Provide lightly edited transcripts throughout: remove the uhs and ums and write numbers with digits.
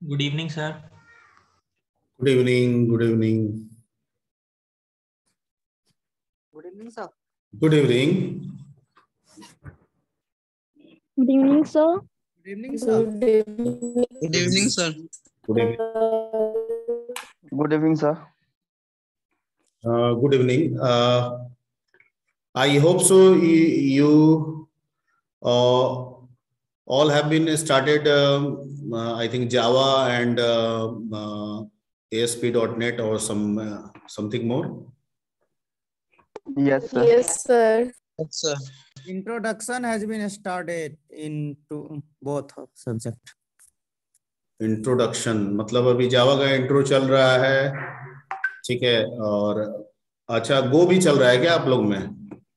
Good evening, sir. Good evening. Good evening. Good evening, sir. Good evening. Good evening, sir. Good evening, sir. Good evening, sir. Good evening. Good evening, sir. Good evening. I hope so. You all have been started. I think Java and ASP.NET or something more. Yes, sir. Yes, sir. Yes, sir. Introduction has been started into both subject. Introduction मतलब अभी जावा का intro चल रहा है, ठीक है। और अच्छा, गो भी चल रहा है क्या आप लोग में?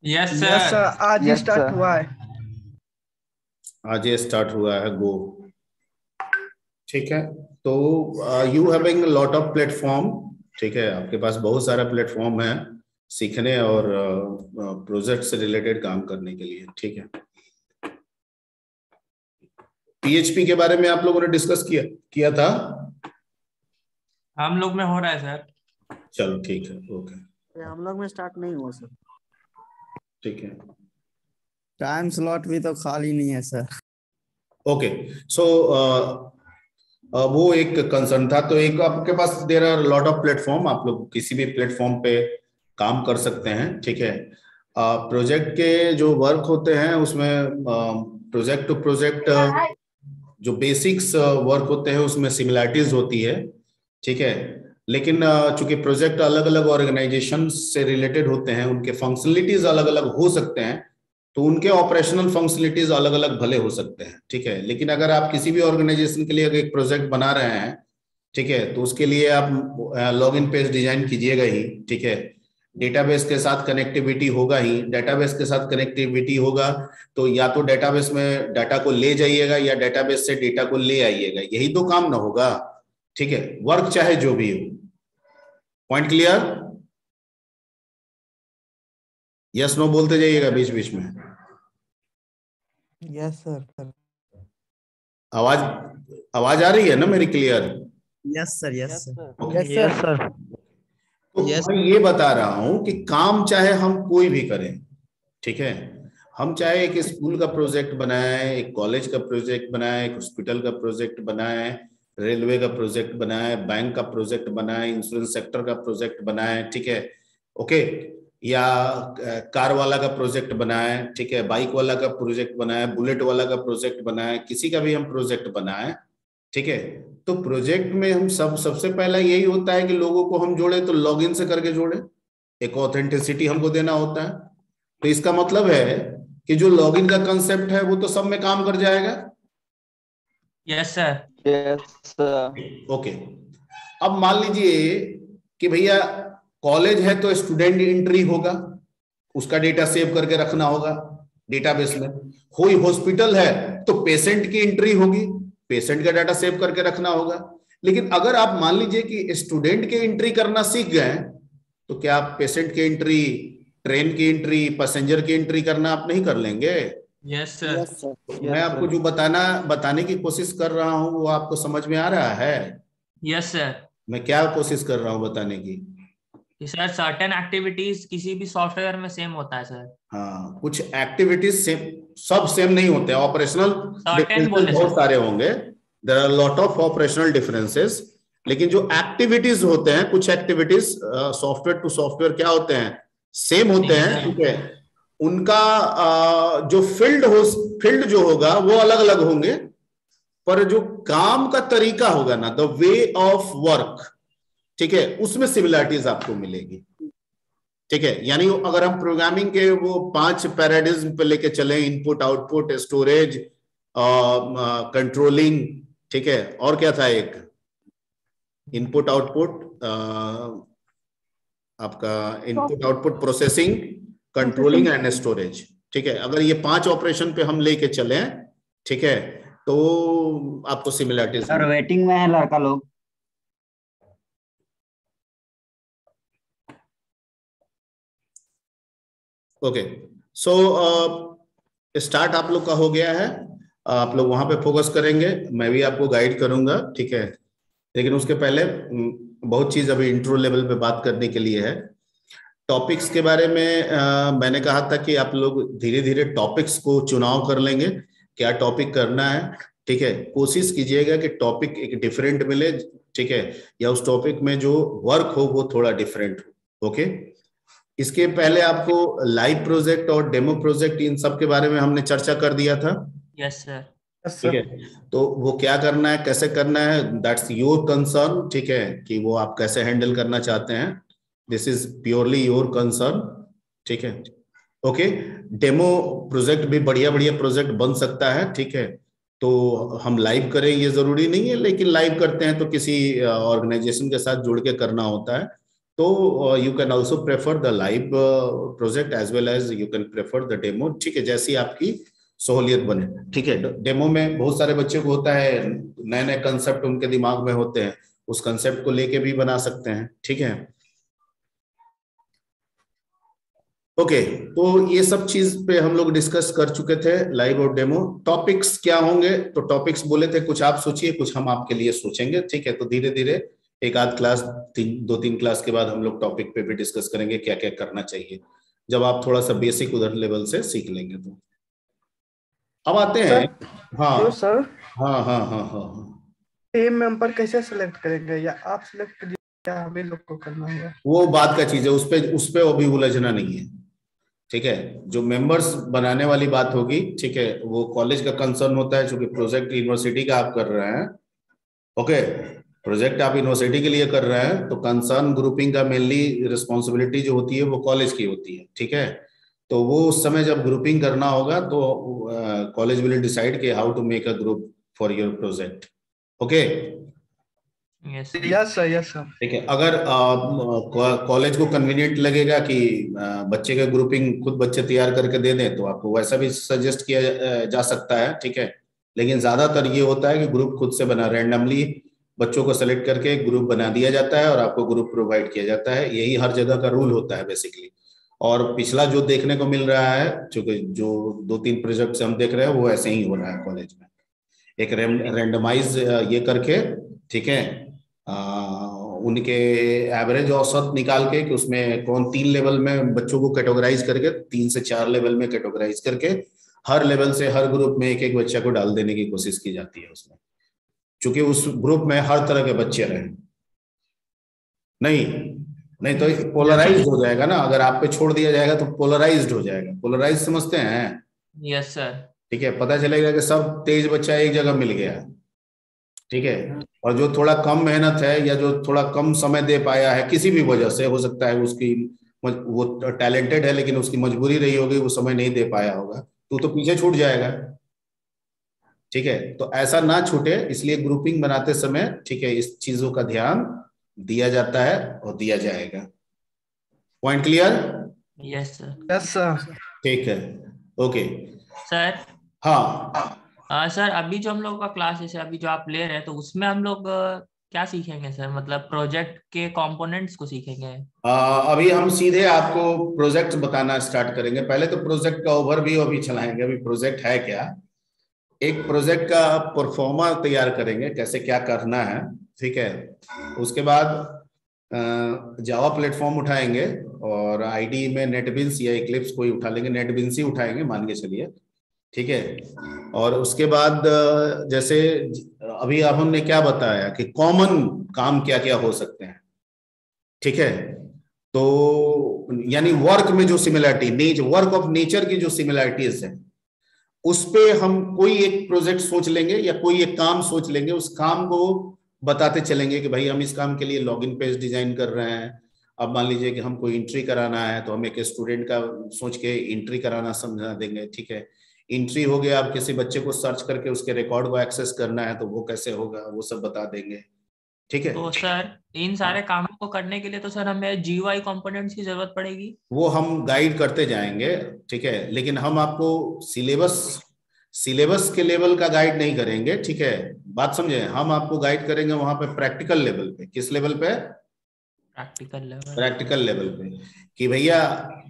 Yes, sir. Yes, sir. आज ही Yes, स्टार्ट sir. हुआ है। आज ये स्टार्ट हुआ है गो, ठीक है। तो you having lot of platform, ठीक है। आपके पास बहुत सारा प्लेटफॉर्म है सीखने और प्रोजेक्ट से रिलेटेड काम करने के लिए, ठीक है। पीएचपी के बारे में आप लोगों ने डिस्कस किया था? हम लोग में हो रहा है सर। चलो ठीक है, ओके। हम लोग में स्टार्ट नहीं हुआ सर। ठीक है, टाइम स्लॉट भी तो खाली नहीं है सर। ओके। सो वो एक कंसर्न था। तो एक आपके पास there are lot of platform, आप लोग किसी भी प्लेटफॉर्म पे काम कर सकते हैं, ठीक है। प्रोजेक्ट के जो वर्क होते हैं उसमें प्रोजेक्ट टू प्रोजेक्ट जो बेसिक्स वर्क होते हैं उसमें सिमिलैरिटीज होती है, ठीक है। लेकिन चूंकि प्रोजेक्ट अलग अलग ऑर्गेनाइजेशन से रिलेटेड होते हैं, उनके फंक्शनलिटीज अलग अलग हो सकते हैं, तो उनके ऑपरेशनल फंक्शनलिटीज अलग अलग भले हो सकते हैं, ठीक है। लेकिन अगर आप किसी भी ऑर्गेनाइजेशन के लिए अगर एक प्रोजेक्ट बना रहे हैं, ठीक है, तो उसके लिए आप लॉगिन पेज डिजाइन कीजिएगा ही, ठीक है। डेटाबेस के साथ कनेक्टिविटी होगा ही, डेटाबेस के साथ कनेक्टिविटी होगा तो या तो डेटाबेस में डाटा को ले जाइएगा या डेटाबेस से डेटा को ले आइएगा, यही तो काम ना होगा, ठीक है। वर्क चाहे जो भी हो। Point clear? यस नो बोलते जाइएगा बीच बीच में। Yes sir. आवाज आ रही है ना मेरी clear? Yes sir. Yes sir. Yes, sir. तो Yes. मैं ये बता रहा हूं कि काम चाहे हम कोई भी करें, ठीक है। हम चाहे एक स्कूल का प्रोजेक्ट बनाएं, एक कॉलेज का प्रोजेक्ट बनाएं, एक हॉस्पिटल का प्रोजेक्ट बनाएं, रेलवे का प्रोजेक्ट बनाएं, बैंक का प्रोजेक्ट बनाएं, इंश्योरेंस सेक्टर का प्रोजेक्ट बनाएं, ठीक है, ओके। या कार वाला का प्रोजेक्ट बनाएं, ठीक है, बाइक वाला का प्रोजेक्ट बनाएं, बुलेट वाला का प्रोजेक्ट बनाएं, किसी का भी हम प्रोजेक्ट बनाएं, ठीक है। तो प्रोजेक्ट में हम सबसे पहला यही होता है कि लोगों को हम जोड़े तो लॉगिन से करके जोड़े, एक ऑथेंटिसिटी हमको देना होता है। तो इसका मतलब है कि जो लॉगिन का कंसेप्ट है वो तो सब में काम कर जाएगा। Yes, sir. Yes, sir. Okay. अब मान लीजिए कि भैया कॉलेज है तो स्टूडेंट एंट्री होगा, उसका डेटा सेव करके रखना होगा डेटाबेस में। कोई हॉस्पिटल है तो पेशेंट की एंट्री होगी, पेशेंट का डाटा सेव करके रखना होगा। लेकिन अगर आप मान लीजिए कि स्टूडेंट के एंट्री करना सीख गए तो क्या आप पेशेंट की एंट्री, ट्रेन की एंट्री, पैसेंजर की एंट्री करना आप नहीं कर लेंगे? Yes, sir. मैं आपको जो बताने की कोशिश कर रहा हूं वो आपको समझ में आ रहा है? Yes, sir. मैं क्या कोशिश कर रहा हूं बताने की? कि सर सर्टेन एक्टिविटीज किसी भी सॉफ्टवेयर में सेम होता है सर। हाँ, कुछ एक्टिविटीज सेम, सब सेम नहीं होते, ऑपरेशनल Certain बोले डिफरेंसेस बहुत सर। सारे होंगे। There are lot of operational differences. लेकिन जो एक्टिविटीज होते हैं, कुछ एक्टिविटीज सॉफ्टवेयर टू सॉफ्टवेयर क्या होते हैं, सेम होते हैं, ठीक है। उनका जो फील्ड जो होगा वो अलग अलग होंगे, पर जो काम का तरीका होगा ना, द वे ऑफ वर्क, ठीक है, उसमें सिमिलरिटीज आपको मिलेगी, ठीक है। यानी अगर हम प्रोग्रामिंग के वो 5 पैराडिज्म पे लेके चले, इनपुट आउटपुट स्टोरेज कंट्रोलिंग, ठीक है, और क्या था एक, इनपुट आउटपुट, आपका input output processing, controlling and storage, ठीक है। अगर ये 5 ऑपरेशन पे हम लेके चले, ठीक है, तो आपको सिमिलरिटीज। सर वेटिंग में है लड़का लोग। ओके, सो स्टार्ट आप लोग का हो गया है। आप लोग वहां पे फोकस करेंगे, मैं भी आपको गाइड करूंगा, ठीक है। लेकिन उसके पहले बहुत चीज अभी इंट्रो लेवल पे बात करने के लिए है। टॉपिक्स के बारे में मैंने कहा था कि आप लोग धीरे धीरे टॉपिक्स को चुनाव कर लेंगे, क्या टॉपिक करना है, ठीक है। कोशिश कीजिएगा कि टॉपिक एक डिफरेंट मिले, ठीक है, या उस टॉपिक में जो वर्क हो वो थोड़ा डिफरेंट हो, ओके। इसके पहले आपको लाइव प्रोजेक्ट और डेमो प्रोजेक्ट इन सब के बारे में हमने चर्चा कर दिया था। Yes sir. ठीक है, तो वो क्या करना है, कैसे करना है, दैट्स योर कंसर्न, ठीक है, कि वो आप कैसे हैंडल करना चाहते हैं, this is purely your concern, ठीक है। ओके, डेमो प्रोजेक्ट भी बढ़िया बढ़िया प्रोजेक्ट बन सकता है, ठीक है। तो हम लाइव करें ये जरूरी नहीं है, लेकिन लाइव करते हैं तो किसी ऑर्गेनाइजेशन के साथ जुड़ के करना होता है, तो you can also prefer the live project as well as you can prefer the demo, ठीक है, जैसी आपकी सहूलियत बने, ठीक है। डेमो में बहुत सारे बच्चे को होता है, नए नए कंसेप्ट उनके दिमाग में होते हैं, उस कंसेप्ट को लेके भी बना सकते हैं, ठीक है। ओके, तो ये सब चीज पे हम लोग डिस्कस कर चुके थे, लाइव और डेमो। टॉपिक्स क्या होंगे, तो टॉपिक्स बोले थे कुछ आप सोचिए, कुछ हम आपके लिए सोचेंगे, ठीक है। तो धीरे धीरे एक आध क्लास, दो तीन क्लास के बाद हम लोग टॉपिक पे भी डिस्कस करेंगे क्या क्या करना चाहिए, जब आप थोड़ा सा बेसिक उधर लेवल से सीख लेंगे। तो अब आते हैं, हाँ सर, हाँ हाँ हाँ हाँ, टीम मेंबर कैसे सिलेक्ट करेंगे, या आप सिलेक्ट करिए या हमें लोग को करना होगा? वो बात का चीज है, उस पे अभी उलझना नहीं है, ठीक है। जो मेंबर्स बनाने वाली बात होगी, ठीक है, वो कॉलेज का कंसर्न होता है, क्योंकि प्रोजेक्ट यूनिवर्सिटी का आप कर रहे हैं, ओके, प्रोजेक्ट आप यूनिवर्सिटी के लिए कर रहे हैं, तो कंसर्न ग्रुपिंग का मेनली रिस्पॉन्सिबिलिटी जो होती है वो कॉलेज की होती है, ठीक है। तो वो उस समय जब ग्रुपिंग करना होगा तो कॉलेज विल डिसाइड कि how to make a group for your project, okay. Yes sir. ठीक है, अगर कॉलेज को कन्वीनियंट लगेगा कि बच्चे का ग्रुपिंग खुद बच्चे तैयार करके दे दें, तो आपको वैसा भी सजेस्ट किया जा सकता है, ठीक है। लेकिन ज्यादातर ये होता है कि ग्रुप खुद से बना, रैंडमली बच्चों को सेलेक्ट करके एक ग्रुप बना दिया जाता है और आपको ग्रुप प्रोवाइड किया जाता है, यही हर जगह का रूल होता है बेसिकली। और पिछला जो देखने को मिल रहा है, चूंकि जो 2-3 प्रोजेक्ट हम देख रहे हैं वो ऐसे ही हो रहा है कॉलेज में, एक रैंडमाइज ये करके, ठीक है, उनके एवरेज औसत निकाल के कि उसमें कौन 3 लेवल में बच्चों को कैटेगराइज करके, 3 से 4 लेवल में कैटेगराइज करके, हर लेवल से हर ग्रुप में एक एक बच्चा को डाल देने की कोशिश की जाती है उसमें, क्योंकि उस ग्रुप में हर तरह के बच्चे रहे। नहीं तो पोलराइज्ड हो जाएगा ना, अगर आप पे छोड़ दिया जाएगा तो पोलराइज्ड हो जाएगा। पोलराइज समझते हैं? Yes sir. ठीक है, पता चलेगा कि सब तेज बच्चा एक जगह मिल गया, ठीक है, और जो थोड़ा कम मेहनत है या जो थोड़ा कम समय दे पाया है किसी भी वजह से, हो सकता है उसकी, वो टैलेंटेड है लेकिन उसकी मजबूरी रही होगी, वो समय नहीं दे पाया होगा, तो पीछे छूट जाएगा, ठीक है। तो ऐसा ना छूटे, इसलिए ग्रुपिंग बनाते समय, ठीक है, इस चीजों का ध्यान दिया जाता है और दिया जाएगा। Point clear? Yes sir. ठीक है, ओके सर। हाँ सर, अभी जो हम लोग का क्लास है, अभी जो आप ले रहे हैं, तो उसमें हम लोग क्या सीखेंगे सर? मतलब प्रोजेक्ट के कंपोनेंट्स को सीखेंगे? अभी हम सीधे आपको प्रोजेक्ट बताना स्टार्ट करेंगे। पहले तो प्रोजेक्ट का ओवरव्यू अभी चलाएंगे, अभी प्रोजेक्ट है क्या, एक प्रोजेक्ट का परफॉर्मा तैयार करेंगे, कैसे क्या करना है, ठीक है। उसके बाद जावा प्लेटफॉर्म उठाएंगे और आईडी में नेटबिंस या इक्लिप्स कोई उठा लेंगे, नेटबिंस ही उठाएंगे मान के चलिए, ठीक है। और उसके बाद जैसे अभी अब हमने क्या बताया कि कॉमन काम क्या क्या हो सकते हैं, ठीक है। तो यानी वर्क में जो सिमिलरिटी, वर्क ऑफ नेचर की जो सिमिलरिटीज है, उस पे हम कोई एक प्रोजेक्ट सोच लेंगे या कोई एक काम सोच लेंगे, उस काम को बताते चलेंगे कि भाई हम इस काम के लिए लॉगिन पेज डिजाइन कर रहे हैं। अब मान लीजिए कि हमको एंट्री कराना है, तो हम एक स्टूडेंट का सोच के एंट्री कराना समझा देंगे, ठीक है। एंट्री हो गया, आप किसी बच्चे को सर्च करके उसके रिकॉर्ड को एक्सेस करना है तो वो कैसे होगा, वो सब बता देंगे, ठीक है। तो सर इन सारे कामों को करने के लिए तो सर हमें GUI कंपोनेंट्स की जरूरत पड़ेगी? वो हम गाइड करते जाएंगे, ठीक है, लेकिन हम आपको सिलेबस के लेवल का गाइड नहीं करेंगे, ठीक है, बात समझे। हम आपको गाइड करेंगे वहां पे प्रैक्टिकल लेवल पे। किस लेवल पे? प्रैक्टिकल लेवल पे कि भैया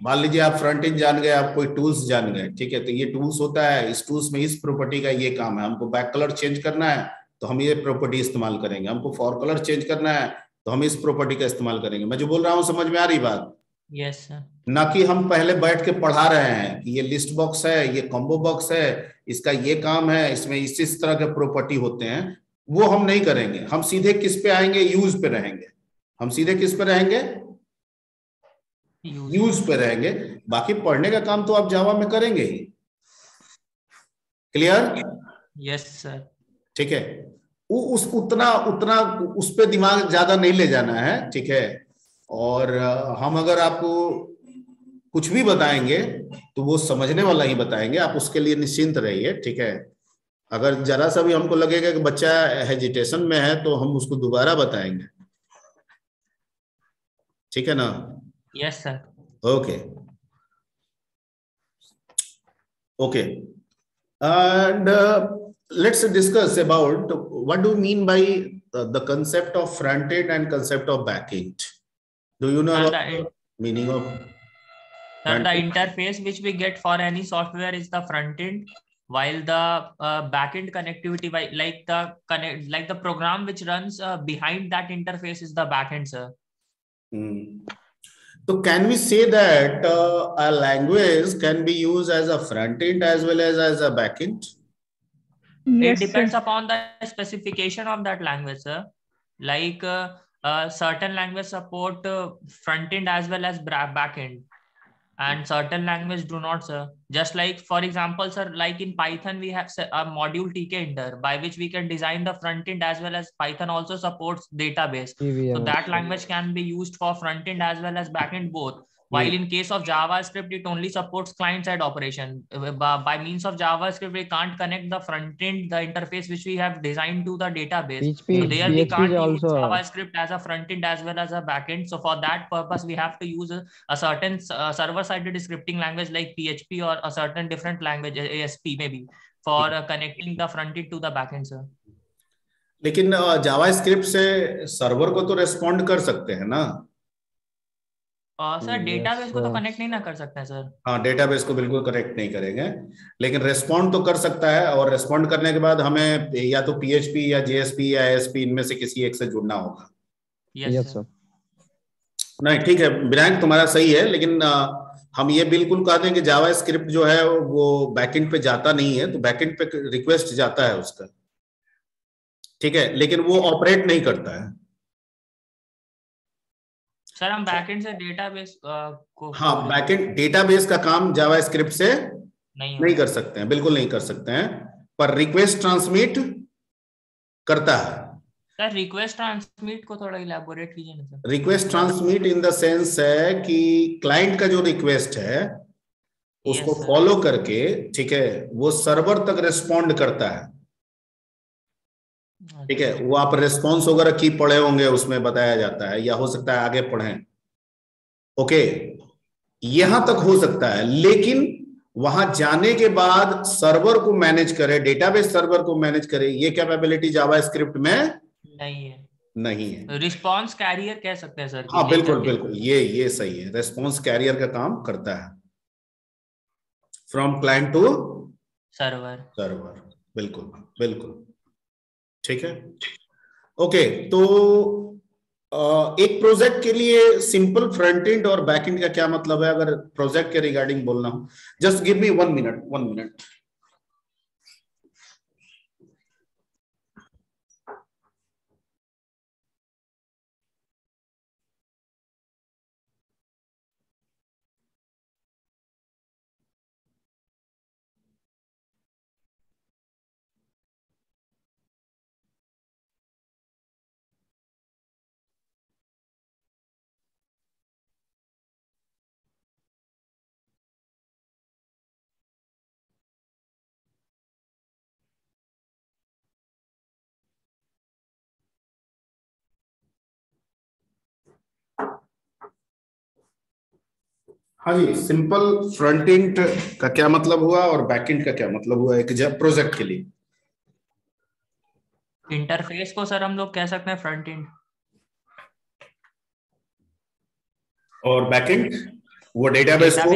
मान लीजिए आप फ्रंट एंड जान गए, आप कोई टूल्स जान गए, ठीक है, तो ये टूल्स होता है, इस टूल्स में इस प्रॉपर्टी का ये काम है, हमको बैक कलर चेंज करना है तो हम ये प्रॉपर्टी इस्तेमाल करेंगे, हमको फॉर कलर चेंज करना है तो हम इस प्रॉपर्टी का इस्तेमाल करेंगे। मैं जो बोल रहा हूँ समझ में आ रही बात? Yes sir. ना कि हम पहले बैठ के पढ़ा रहे हैं कि ये लिस्ट बॉक्स है, ये कॉम्बो बॉक्स है, इसका ये काम है, इसमें इस तरह के प्रॉपर्टी होते हैं, वो हम नहीं करेंगे। हम सीधे किस पे आएंगे? यूज पे रहेंगे। हम सीधे किस पे रहेंगे? यूज पे रहेंगे। बाकी पढ़ने का काम तो आप जावा में करेंगे ही। क्लियर? Yes sir. ठीक है, उतना उस पे दिमाग ज्यादा नहीं ले जाना है, ठीक है। और हम अगर आपको कुछ भी बताएंगे तो वो समझने वाला ही बताएंगे, आप उसके लिए निश्चिंत रहिए, ठीक है। अगर जरा सा भी हमको लगेगा कि बच्चा हेजिटेशन में है तो हम उसको दोबारा बताएंगे, ठीक है ना? Yes sir. Okay okay, and let's discuss about what do you mean by the concept of front end and concept of back end. Do you know about the meaning of Sir, the interface which we get for any software is the front end, while the back end connectivity, like the program which runs behind that interface is the back end, sir. So can we say that a language can be used as a front end as well as a back end? It depends upon the specification of that language, sir. Like certain language support front end as well as back end, and certain language do not, sir. Just like, for example, sir, like in Python we have a module tkinter by which we can design the front end, as well as Python also supports database. So that language can be used for front end as well as back end both. While in case of JavaScript, it only supports client-side operation. By means of JavaScript, we can't connect the front end, the interface which we have designed to the database. So there we can't use JavaScript as a front end as well as a back end. So for that purpose, we have to use a certain server-sided scripting language like PHP or a certain different language, ASP maybe, for connecting the front end to the back end, sir. लेकिन JavaScript से server को तो respond कर सकते हैं ना? Sir database को तो कनेक्ट नहीं ना कर सकते हैं सर। हाँ, डेटाबेस को बिल्कुल कनेक्ट नहीं करेंगे, लेकिन रेस्पॉन्ड तो कर सकता है, और रेस्पॉन्ड करने के बाद हमें या तो PHP या JSP या ASP इनमें से किसी एक से जुड़ना होगा। Yes sir. नहीं, ठीक है विनायक, तुम्हारा सही है, लेकिन हम ये बिल्कुल कह दें कि जावास्क्रिप्ट जो है वो बैकएंड पे जाता नहीं है, तो बैकएंड पे रिक्वेस्ट जाता है उसका, ठीक है, लेकिन वो ऑपरेट नहीं करता है। सर हम बैकएंड से डेटाबेस को, हाँ, बैकएंड डेटाबेस का काम जावास्क्रिप्ट से नहीं कर सकते हैं, बिल्कुल नहीं कर सकते हैं, पर रिक्वेस्ट ट्रांसमिट करता है। सर रिक्वेस्ट ट्रांसमिट को थोड़ा इलैबोरेट कीजिए ना sir. Request transmit in the sense है कि क्लाइंट का जो रिक्वेस्ट है उसको फॉलो करके, ठीक है, वो सर्वर तक रिस्पॉन्ड करता है, ठीक है। वो आप रेस्पॉन्स वगैरह की पढ़े होंगे, उसमें बताया जाता है, या हो सकता है आगे पढ़ें, ओके, यहां तक हो सकता है, लेकिन वहां जाने के बाद सर्वर को मैनेज करे, डेटाबेस सर्वर को मैनेज करे, ये कैपेबिलिटी जावास्क्रिप्ट में नहीं है। रिस्पॉन्स कैरियर कह सकते हैं सर। हाँ बिल्कुल बिल्कुल, ये सही है, रिस्पॉन्स कैरियर का काम करता है, फ्रॉम क्लाइंट टू सर्वर, बिल्कुल बिल्कुल, ठीक है। ओके, तो एक प्रोजेक्ट के लिए सिंपल फ्रंट एंड और बैक एंड का क्या मतलब है, अगर प्रोजेक्ट के रिगार्डिंग बोलना हो? Just give me 1 minute. हाँ जी, सिंपल फ्रंट एंड का क्या मतलब हुआ और बैक एंड का क्या मतलब हुआ एक प्रोजेक्ट के लिए? इंटरफेस को सर हम लोग कह सकते हैं फ्रंट एंड। और बैकएंड वो डेटाबेस को,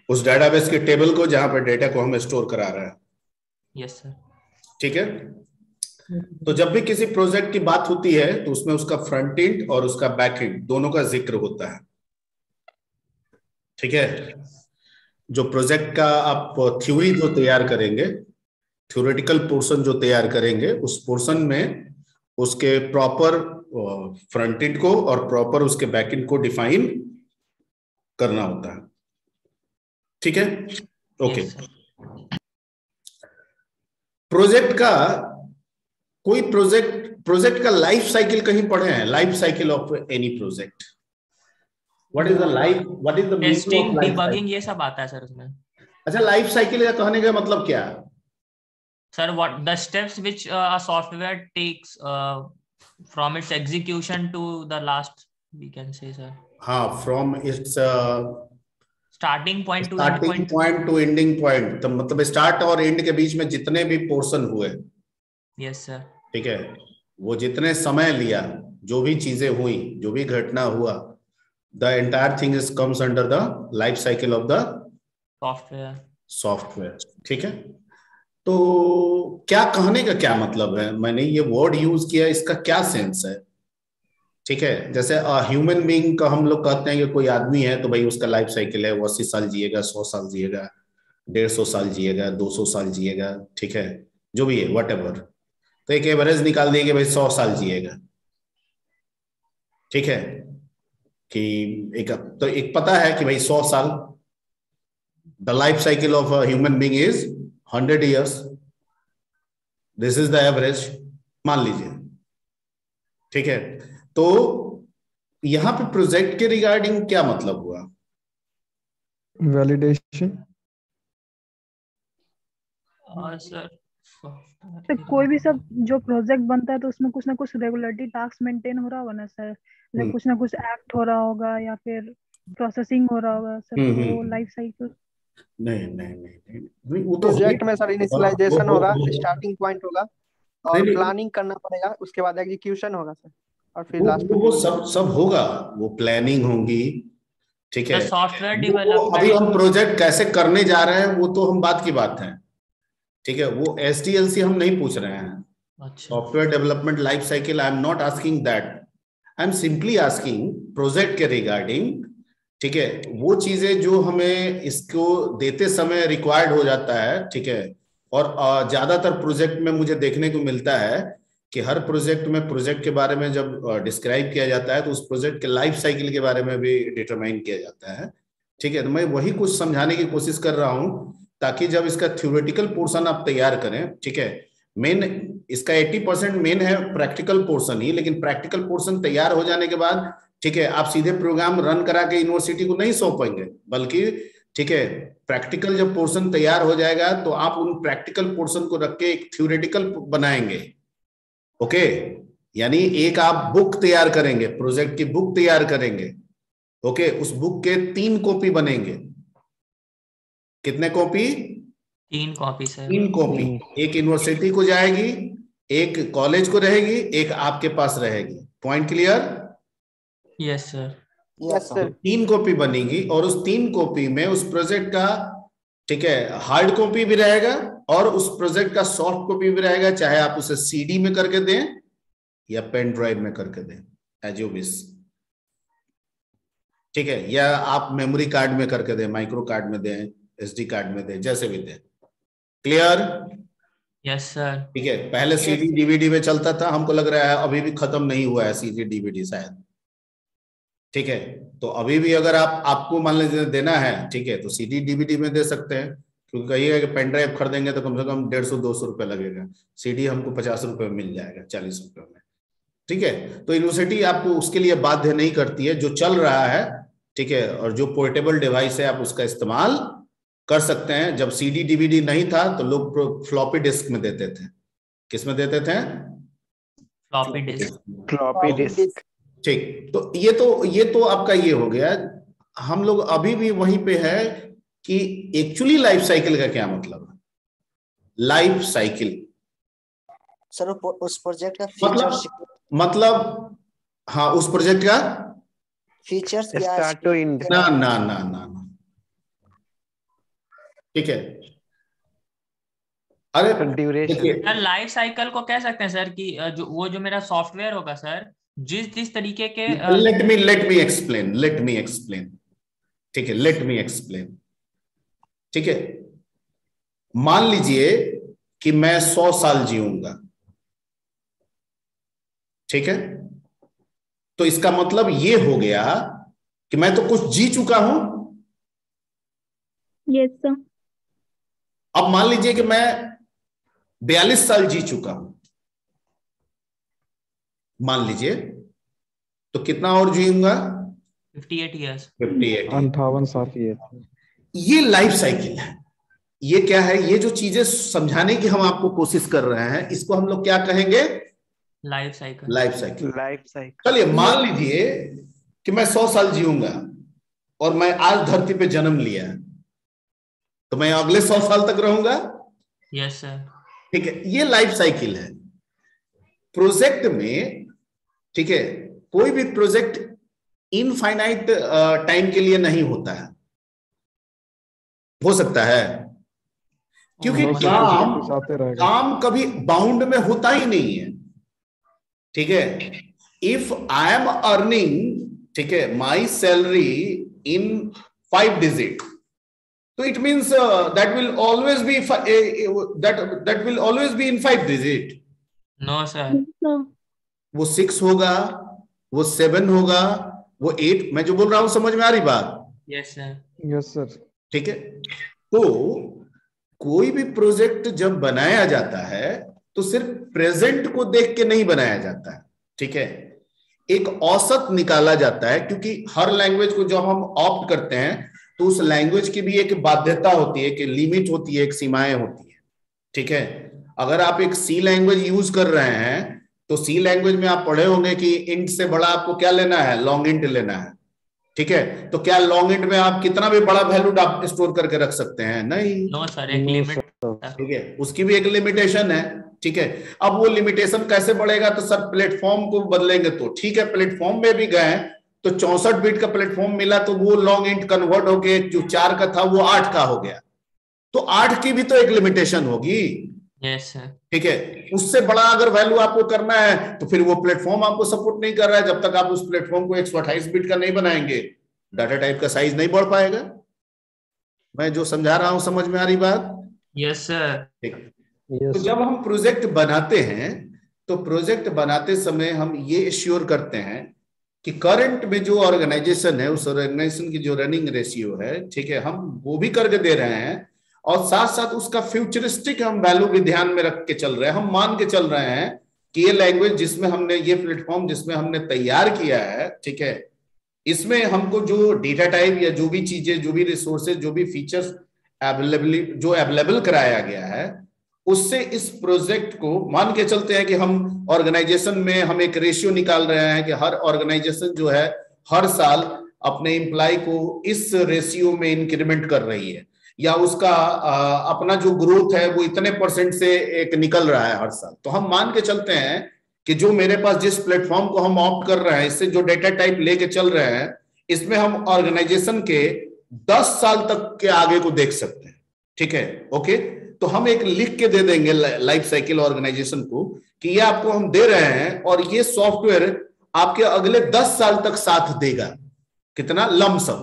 उस डेटाबेस के टेबल को जहां पर डेटा को हम स्टोर करा रहे हैं। Yes sir. ठीक है, तो जब भी किसी प्रोजेक्ट की बात होती है तो उसमें उसका फ्रंट एंड और उसका बैक एंड दोनों का जिक्र होता है। ठीक है, जो प्रोजेक्ट का आप थ्योरी जो तैयार करेंगे, थ्योरेटिकल पोर्शन जो तैयार करेंगे, उस पोर्शन में उसके प्रॉपर फ्रंट एंड को और प्रॉपर उसके बैक एंड को डिफाइन करना होता है। ठीक है, ओके। प्रोजेक्ट का कोई प्रोजेक्ट का लाइफ साइकिल कहीं पढ़े हैं? Life cycle of any project, what is the life, what is the testing, debugging, ये सब आता है सर उसमें। अच्छा, लाइफ साइकिल का कहने का मतलब क्या है sir? What the steps which a software takes from its execution to the last, we can say sir. हाँ, from its starting point to ending point, तो मतलब स्टार्ट और एंड के बीच में जितने भी पोर्शन हुए। Yes sir. ठीक है, वो जितने समय लिया, जो भी चीजें हुई, जो भी घटना हुआ, the entire thing is comes under the life cycle of the software. ठीक है, तो क्या कहने का क्या मतलब है? मैंने ये वर्ड यूज किया, इसका क्या सेंस है? ठीक है, जैसे ह्यूमन बीइंग का हम लोग कहते हैं कि कोई आदमी है तो भाई उसका लाइफ साइकिल है, वो 80 साल जिएगा, 100 साल जिएगा, 150 साल जिएगा, 200 साल जिएगा। ठीक है, जो भी है वट एवर, तो एक एवरेज निकाल दिए कि भाई 100 साल जिएगा। ठीक है, कि एक पता है कि भाई 100 साल, the life cycle of a human being is 100 years, this is the average, मान लीजिए। ठीक है, तो यहां पे प्रोजेक्ट के रिगार्डिंग क्या मतलब हुआ? Validation sir. तो कोई भी सब जो प्रोजेक्ट बनता है तो उसमें कुछ ना कुछ रेगुलरिटी टास्क मेंटेन हो रहा होगा ना सर, या कुछ ना कुछ एक्ट हो रहा होगा या फिर प्रोसेसिंग हो रहा होगा सर, तो वो लाइफ साइकिल। नहीं नहीं नहीं नहीं, वो तो प्रोजेक्ट में सर इनिशियलाइजेशन होगा, स्टार्टिंग पॉइंट होगा और प्लानिंग करना पड़ेगा, उसके बाद एग्जीक्यूशन होगा सर, और फिर लास्ट में वो सब होगा, वो प्लानिंग होगी। ठीक है, सॉफ्टवेयर डेवलपमेंट, अभी हम प्रोजेक्ट कैसे करने जा रहे हैं वो तो हम बात की बात है। ठीक है, वो SDLC हम नहीं पूछ रहे हैं। Software development life cycle, I am not asking that, I am simply asking project के रिगार्डिंग। ठीक है, वो चीजें जो हमें इसको देते समय रिक्वायर्ड हो जाता है। ठीक है, और ज्यादातर प्रोजेक्ट में मुझे देखने को मिलता है कि हर प्रोजेक्ट में प्रोजेक्ट के बारे में जब डिस्क्राइब किया जाता है तो उस प्रोजेक्ट के लाइफ साइकिल के बारे में भी डिटरमाइन किया जाता है। ठीक है, तो मैं वही कुछ समझाने की कोशिश कर रहा हूं ताकि जब इसका थ्योरेटिकल पोर्शन आप तैयार करें, ठीक है, मेन इसका 80% मेन है प्रैक्टिकल पोर्शन ही, लेकिन प्रैक्टिकल पोर्शन तैयार हो जाने के बाद, ठीक है, आप सीधे प्रोग्राम रन करा के यूनिवर्सिटी को नहीं सौंपेंगे, बल्कि ठीक है, प्रैक्टिकल जब पोर्शन तैयार हो जाएगा तो आप उन प्रैक्टिकल पोर्शन को रख के एक थ्योरेटिकल बनाएंगे। ओके, यानी एक आप बुक तैयार करेंगे, प्रोजेक्ट की बुक तैयार करेंगे। ओके, उस बुक के 3 कॉपी बनेंगे। कितने कॉपी? 3 copy sir. 3 कॉपी, एक यूनिवर्सिटी को जाएगी, एक कॉलेज को रहेगी, एक आपके पास रहेगी। Point clear? Yes sir. Yes sir. 3 copy बनेगी और उस 3 कॉपी में उस प्रोजेक्ट का, ठीक है, हार्ड कॉपी भी रहेगा और उस प्रोजेक्ट का सॉफ्ट कॉपी भी रहेगा, चाहे आप उसे CD में करके दें या पेन ड्राइव में करके दें, एज यू विश। ठीक है, या आप मेमोरी कार्ड में करके दें, माइक्रो कार्ड में दें, SD कार्ड में दें, जैसे भी दें। क्लियर? Yes sir. ठीक है, पहले CD DVD में चलता था, हमको लग रहा है अभी भी खत्म नहीं हुआ है CD DVD शायद। ठीक है, तो अभी भी अगर आपको मान लीजिए देना है, ठीक है, तो CD DVD में दे सकते हैं, क्योंकि कहिएगा कि पेन ड्राइव खरीदेंगे तो कम से कम 150-200 रुपये लगेगा, CD हमको 50 रुपये में मिल जाएगा, 40 रुपये में। ठीक है, तो यूनिवर्सिटी आपको उसके लिए बाध्य नहीं करती है, जो चल रहा है, ठीक है, और जो पोर्टेबल डिवाइस है आप उसका इस्तेमाल कर सकते हैं। जब CD DVD नहीं था तो लोग फ्लॉपी डिस्क में देते थे। किस में देते थे? Floppy disk. ठीक, तो ये तो आपका ये हो गया। हम लोग अभी भी वहीं पे है कि एक्चुअली लाइफ साइकिल का क्या मतलब है। लाइफ साइकिल सर उस प्रोजेक्ट का फीचर मतलब हाँ, उस प्रोजेक्ट का फीचर्स या स्टार्ट टू एंड। ना ना ना ना ना, ठीक है। अरे ड्यूरेशन। देखिए, सर लाइफ साइकिल को कह सकते हैं सर कि जो मेरा सॉफ्टवेयर होगा सर, जिस तरीके के लेट मी एक्सप्लेन, ठीक है, लेट मी एक्सप्लेन, ठीक है। मान लीजिए कि मैं 100 साल जीऊंगा, ठीक है, तो इसका मतलब ये हो गया कि मैं तो कुछ जी चुका हूं। Yes sir. अब मान लीजिए कि मैं 42 साल जी चुका हूं, मान लीजिए, तो कितना और जीऊंगा? 58 ईयर्स। 58। 58 साल की है। ये लाइफ साइकिल है। ये क्या है? ये जो चीजें समझाने की हम आपको कोशिश कर रहे हैं, इसको हम लोग क्या कहेंगे? Life cycle. Life cycle. Life cycle. चलिए मान लीजिए कि मैं 100 साल जीऊंगा और मैं आज धरती पे जन्म लिया, तो मैं अगले 100 साल तक रहूंगा। Yes sir. ठीक है, ये लाइफ साइकिल है प्रोजेक्ट में। ठीक है, कोई भी प्रोजेक्ट इनफाइनाइट टाइम के लिए नहीं होता है, हो सकता है, क्योंकि काम कभी बाउंड में होता ही नहीं है। ठीक है, इफ आई एम अर्निंग, ठीक है, माई सैलरी इन 5 डिजिट, तो it means that will always be that will always be in 5 digit. No sir. वो 6 होगा, वो 7 होगा, वो 8। मैं जो बोल रहा हूं समझ में आ रही बात? Yes sir. Yes sir. ठीक है, तो कोई भी प्रोजेक्ट जब बनाया जाता है तो सिर्फ प्रेजेंट को देख के नहीं बनाया जाता है। ठीक है, एक औसत निकाला जाता है, क्योंकि हर लैंग्वेज को जब हम ऑप्ट करते हैं तो उस लैंग्वेज की भी एक बाध्यता होती है, कि लिमिट होती है, एक सीमाएं होती है। ठीक है, अगर आप एक सी लैंग्वेज यूज कर रहे हैं तो सी लैंग्वेज में आप पढ़े होंगे कि इंट से बड़ा आपको क्या लेना है? लॉन्ग इंट लेना है। ठीक है, तो क्या लॉन्ग इंट में आप कितना भी बड़ा वैल्यू आप स्टोर करके रख सकते हैं? नहीं। नो सर, एक लिमिट। ठीक है, उसकी भी एक लिमिटेशन है। ठीक है, अब वो लिमिटेशन कैसे बढ़ेगा? तो सर प्लेटफॉर्म को बदलेंगे तो ठीक है, प्लेटफॉर्म में भी गए तो 64 बिट का प्लेटफॉर्म मिला, तो वो लॉन्ग इंट कन्वर्ट होके जो 4 का था वो 8 का हो गया, तो 8 की भी तो एक लिमिटेशन होगी। Yes sir. ठीक है, उससे बड़ा अगर वैल्यू आपको करना है तो फिर वो प्लेटफॉर्म आपको सपोर्ट नहीं कर रहा है। जब तक आप उस प्लेटफॉर्म को 128 बिट का नहीं बनाएंगे, डाटा टाइप का साइज नहीं बढ़ पाएगा। मैं जो समझा रहा हूं समझ में आ रही बात? Yes sir. ठीक। तो जब हम प्रोजेक्ट बनाते हैं तो प्रोजेक्ट बनाते समय हम ये एश्योर करते हैं कि करंट में जो ऑर्गेनाइजेशन है, उस ऑर्गेनाइजेशन की जो रनिंग रेशियो है, ठीक है, हम वो भी करके दे रहे हैं, और साथ साथ उसका फ्यूचरिस्टिक हम वैल्यू भी ध्यान में रख के चल रहे हैं। हम मान के चल रहे हैं कि ये लैंग्वेज जिसमें हमने, ये प्लेटफॉर्म जिसमें हमने तैयार किया है, ठीक है, इसमें हमको जो डेटा टाइप या जो भी चीजें, जो भी रिसोर्सेज, जो भी फीचर्स अवेलेबल कराया गया है, उससे इस प्रोजेक्ट को मान के चलते हैं कि हम ऑर्गेनाइजेशन में हम एक रेशियो निकाल रहे हैं कि हर ऑर्गेनाइजेशन जो है हर साल अपने एम्प्लॉय को इस रेशियो में इंक्रीमेंट कर रही है, या उसका अपना जो ग्रोथ है वो इतने % से एक निकल रहा है हर साल। तो हम मान के चलते हैं कि जो मेरे पास जिस प्लेटफॉर्म को हम ऑप्ट कर रहे हैं, इससे जो डेटा टाइप लेके चल रहे हैं, इसमें हम ऑर्गेनाइजेशन के 10 साल तक के आगे को देख सकते हैं। ठीक है, ओके, तो हम एक लिख के दे देंगे लाइफ साइकिल ऑर्गेनाइजेशन को कि ये आपको हम दे रहे हैं और ये सॉफ्टवेयर आपके अगले 10 साल तक साथ देगा। कितना? लमसम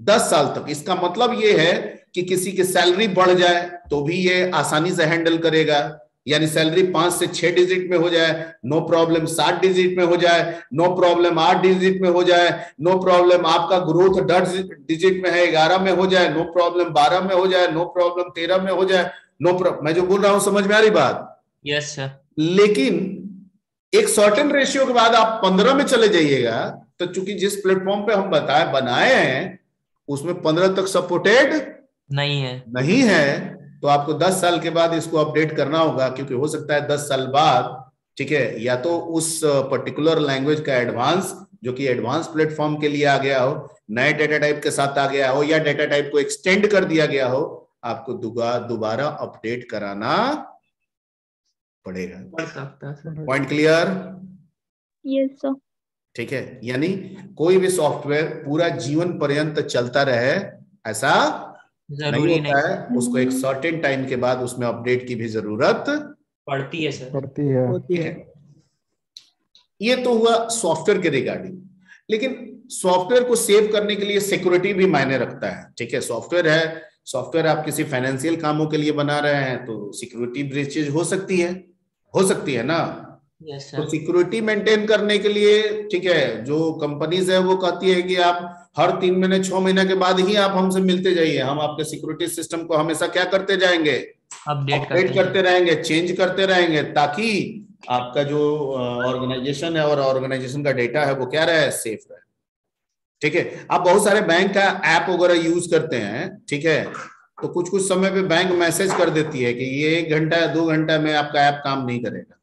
10 साल तक। इसका मतलब ये है कि किसी की सैलरी बढ़ जाए तो भी ये आसानी से हैंडल करेगा, यानी सैलरी 5 से 6 डिजिट में हो जाए, नो प्रॉब्लम। 7 डिजिट में हो जाए, नो प्रॉब्लम। 8 डिजिट में हो जाए, नो प्रॉब्लम। आपका ग्रोथ 10 डिजिट में है, 11 में हो जाए, नो प्रॉब्लम। 12 में हो जाए, नो प्रॉब्लम। 13 में हो जाए, नो प्रॉब्लम। मैं जो बोल रहा हूं समझ में आ रही बात? Yes sir. लेकिन एक सर्टेन रेशियो के बाद आप 15 में चले जाइएगा, तो चूंकि जिस प्लेटफॉर्म पे हम बनाए हैं उसमें 15 तक सपोर्टेड नहीं है, तो आपको 10 साल के बाद इसको अपडेट करना होगा, क्योंकि हो सकता है 10 साल बाद, ठीक है, या तो उस पर्टिकुलर लैंग्वेज का एडवांस, जो कि एडवांस प्लेटफॉर्म के लिए आ गया हो, नए डेटा टाइप के साथ आ गया हो, या डेटा टाइप को एक्सटेंड कर दिया गया हो, आपको दोबारा अपडेट कराना पड़ेगा। Point clear? Yes sir. ठीक है, यानी कोई भी सॉफ्टवेयर पूरा जीवन पर्यंत चलता रहे ऐसा नहीं होता है, उसको एक सर्टेन टाइम के बाद उसमें अपडेट की भी जरूरत पड़ती है सर, पड़ती है। होती है। ये तो हुआ सॉफ्टवेयर के रिगार्डिंग, लेकिन सॉफ्टवेयर को सेव करने के लिए सिक्योरिटी भी मायने रखता है। ठीक है, सॉफ्टवेयर है, सॉफ्टवेयर आप किसी फाइनेंशियल कामों के लिए बना रहे हैं तो सिक्योरिटी ब्रीचेज हो सकती है ना। यस तो सर, सिक्योरिटी मेंटेन करने के लिए, ठीक है, जो कंपनीज है वो कहती है कि आप हर 3 महीने 6 महीने के बाद ही आप हमसे मिलते जाइए, हम आपके सिक्योरिटी सिस्टम को हमेशा क्या करते जाएंगे, अपडेट करते रहेंगे, चेंज करते रहेंगे, ताकि आपका जो ऑर्गेनाइजेशन है और ऑर्गेनाइजेशन का डेटा है वो क्या रहे, सेफ रहे। ठीक है, आप बहुत सारे बैंक का ऐप वगैरह यूज करते हैं, ठीक है, तो कुछ कुछ समय पे बैंक मैसेज कर देती है कि ये 1 घंटा या 2 घंटा में आपका ऐप काम नहीं करेगा।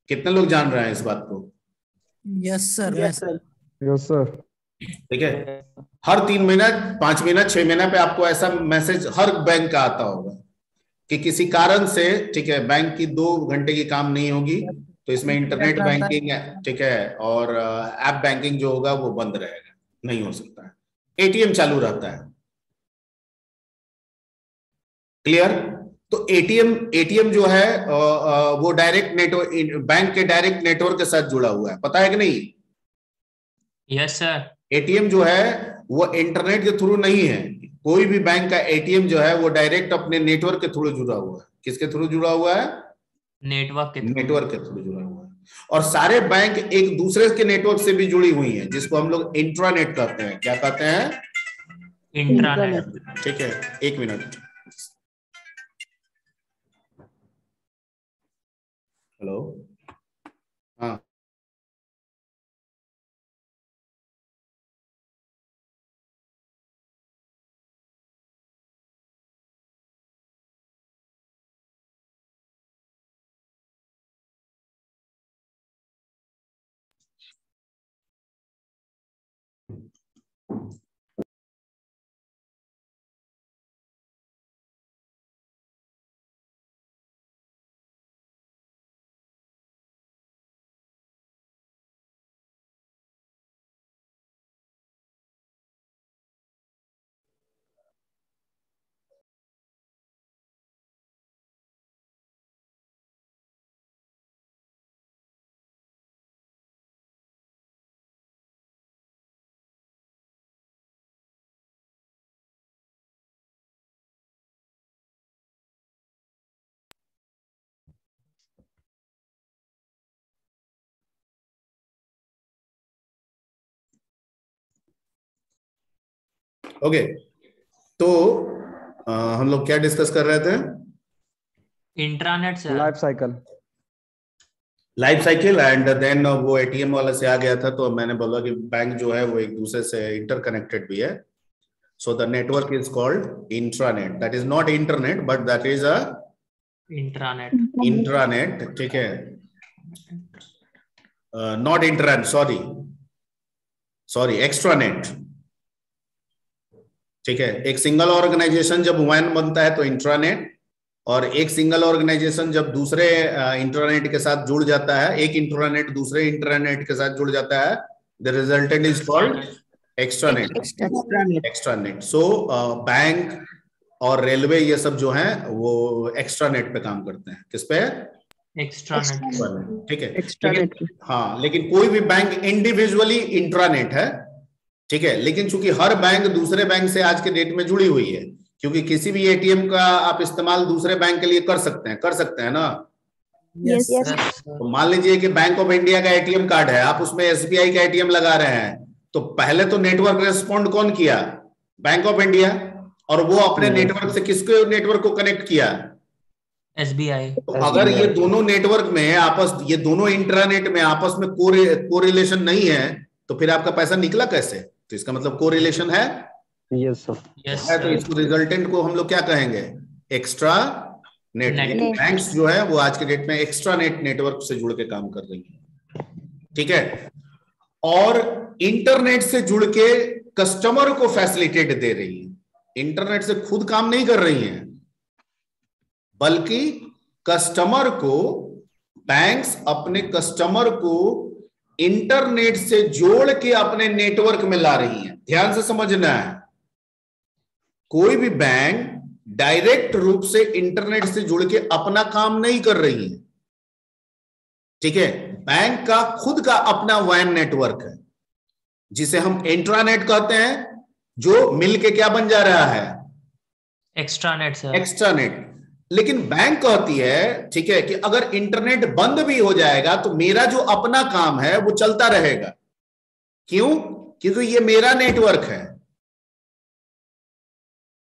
कितने लोग जान रहे हैं इस बात को? Yes sir. Yes sir. Yes sir. ठीक है, हर 3 महीना 5 महीना 6 महीना पे आपको ऐसा मैसेज हर बैंक का आता होगा कि किसी कारण से, ठीक है, बैंक की 2 घंटे की काम नहीं होगी, तो इसमें इंटरनेट बैंकिंग, ठीक है, और ऐप बैंकिंग जो होगा वो बंद रहेगा, नहीं हो सकता है, एटीएम चालू रहता है। क्लियर? तो एटीएम जो है वो डायरेक्ट नेटवर्क, बैंक के डायरेक्ट नेटवर्क के साथ जुड़ा हुआ है, पता है कि नहीं? यस सर, एटीएम जो है वो इंटरनेट के थ्रू नहीं है, कोई भी बैंक का एटीएम जो है वो डायरेक्ट अपने नेटवर्क के थ्रू जुड़ा हुआ है। किसके थ्रू जुड़ा हुआ है? नेटवर्क के थ्रू जुड़ा हुआ है। और सारे बैंक एक दूसरे के नेटवर्क से भी जुड़ी हुई हैं, जिसको हम लोग इंट्रानेट कहते हैं। क्या कहते हैं? इंट्रानेट। ठीक है, 1 मिनट। हेलो, हाँ, ओके, तो हम लोग क्या डिस्कस कर रहे थे? Intranet sir, life cycle and then वो एटीएम वाला से आ गया था, तो मैंने बोला कि बैंक जो है वो एक दूसरे से इंटरकनेक्टेड भी है। So the network is called intranet, that is not internet but that is a intranet. ठीक है, नॉट इंटरनेट, सॉरी एक्स्ट्रानेट। ठीक है, एक सिंगल ऑर्गेनाइजेशन जब वन बनता है तो इंट्रानेट, और एक सिंगल ऑर्गेनाइजेशन जब दूसरे इंटरनेट के साथ जुड़ जाता है, एक इंटरनेट दूसरे इंटरनेट के साथ जुड़ जाता है, the resultant is called extranet. So bank और रेलवे ये सब जो हैं वो एक्स्ट्रानेट पे काम करते हैं। किस पे? एक्स्ट्रानेट। ठीक है, हाँ, लेकिन कोई भी बैंक इंडिविजुअली इंट्रानेट है। ठीक है, लेकिन चूंकि हर बैंक दूसरे बैंक से आज के डेट में जुड़ी हुई है, क्योंकि किसी भी एटीएम का आप इस्तेमाल दूसरे बैंक के लिए कर सकते हैं ना। यस तो मान लीजिए कि बैंक ऑफ इंडिया का एटीएम कार्ड है, आप उसमें एसबीआई का एटीएम लगा रहे हैं, तो पहले तो नेटवर्क रेस्पॉन्ड कौन किया? Bank of India. और वो अपने नेटवर्क से किसके नेटवर्क को कनेक्ट किया? एसबीआई। तो अगर ये दोनों नेटवर्क में ये दोनों इंटरनेट में आपस में कोरिलेशन नहीं है, तो फिर आपका पैसा निकला कैसे? तो इसका मतलब कोरिलेशन है। Yes sir. तो इसको रिजल्टेंट को हम लोग क्या कहेंगे? Extra net. बैंक्स जो है वो आज के डेट में एक्स्ट्रा नेटवर्क से जुड़ के काम कर रही है। ठीक है, और इंटरनेट से जुड़ के कस्टमर को फैसिलिटेट दे रही है। इंटरनेट से खुद काम नहीं कर रही है, बल्कि कस्टमर को, बैंक्स अपने कस्टमर को इंटरनेट से जोड़ के अपने नेटवर्क में ला रही हैं। ध्यान से समझना है, कोई भी बैंक डायरेक्ट रूप से इंटरनेट से जुड़ के अपना काम नहीं कर रही है, ठीक है। बैंक का खुद का अपना वैन नेटवर्क है, जिसे हम इंट्रानेट कहते हैं, जो मिल के क्या बन जा रहा है, एक्स्ट्रानेट सर। एक्स्ट्रानेट। लेकिन बैंक कहती है, ठीक है, कि अगर इंटरनेट बंद भी हो जाएगा तो मेरा जो अपना काम है वो चलता रहेगा। क्यों? क्योंकि ये मेरा नेटवर्क है,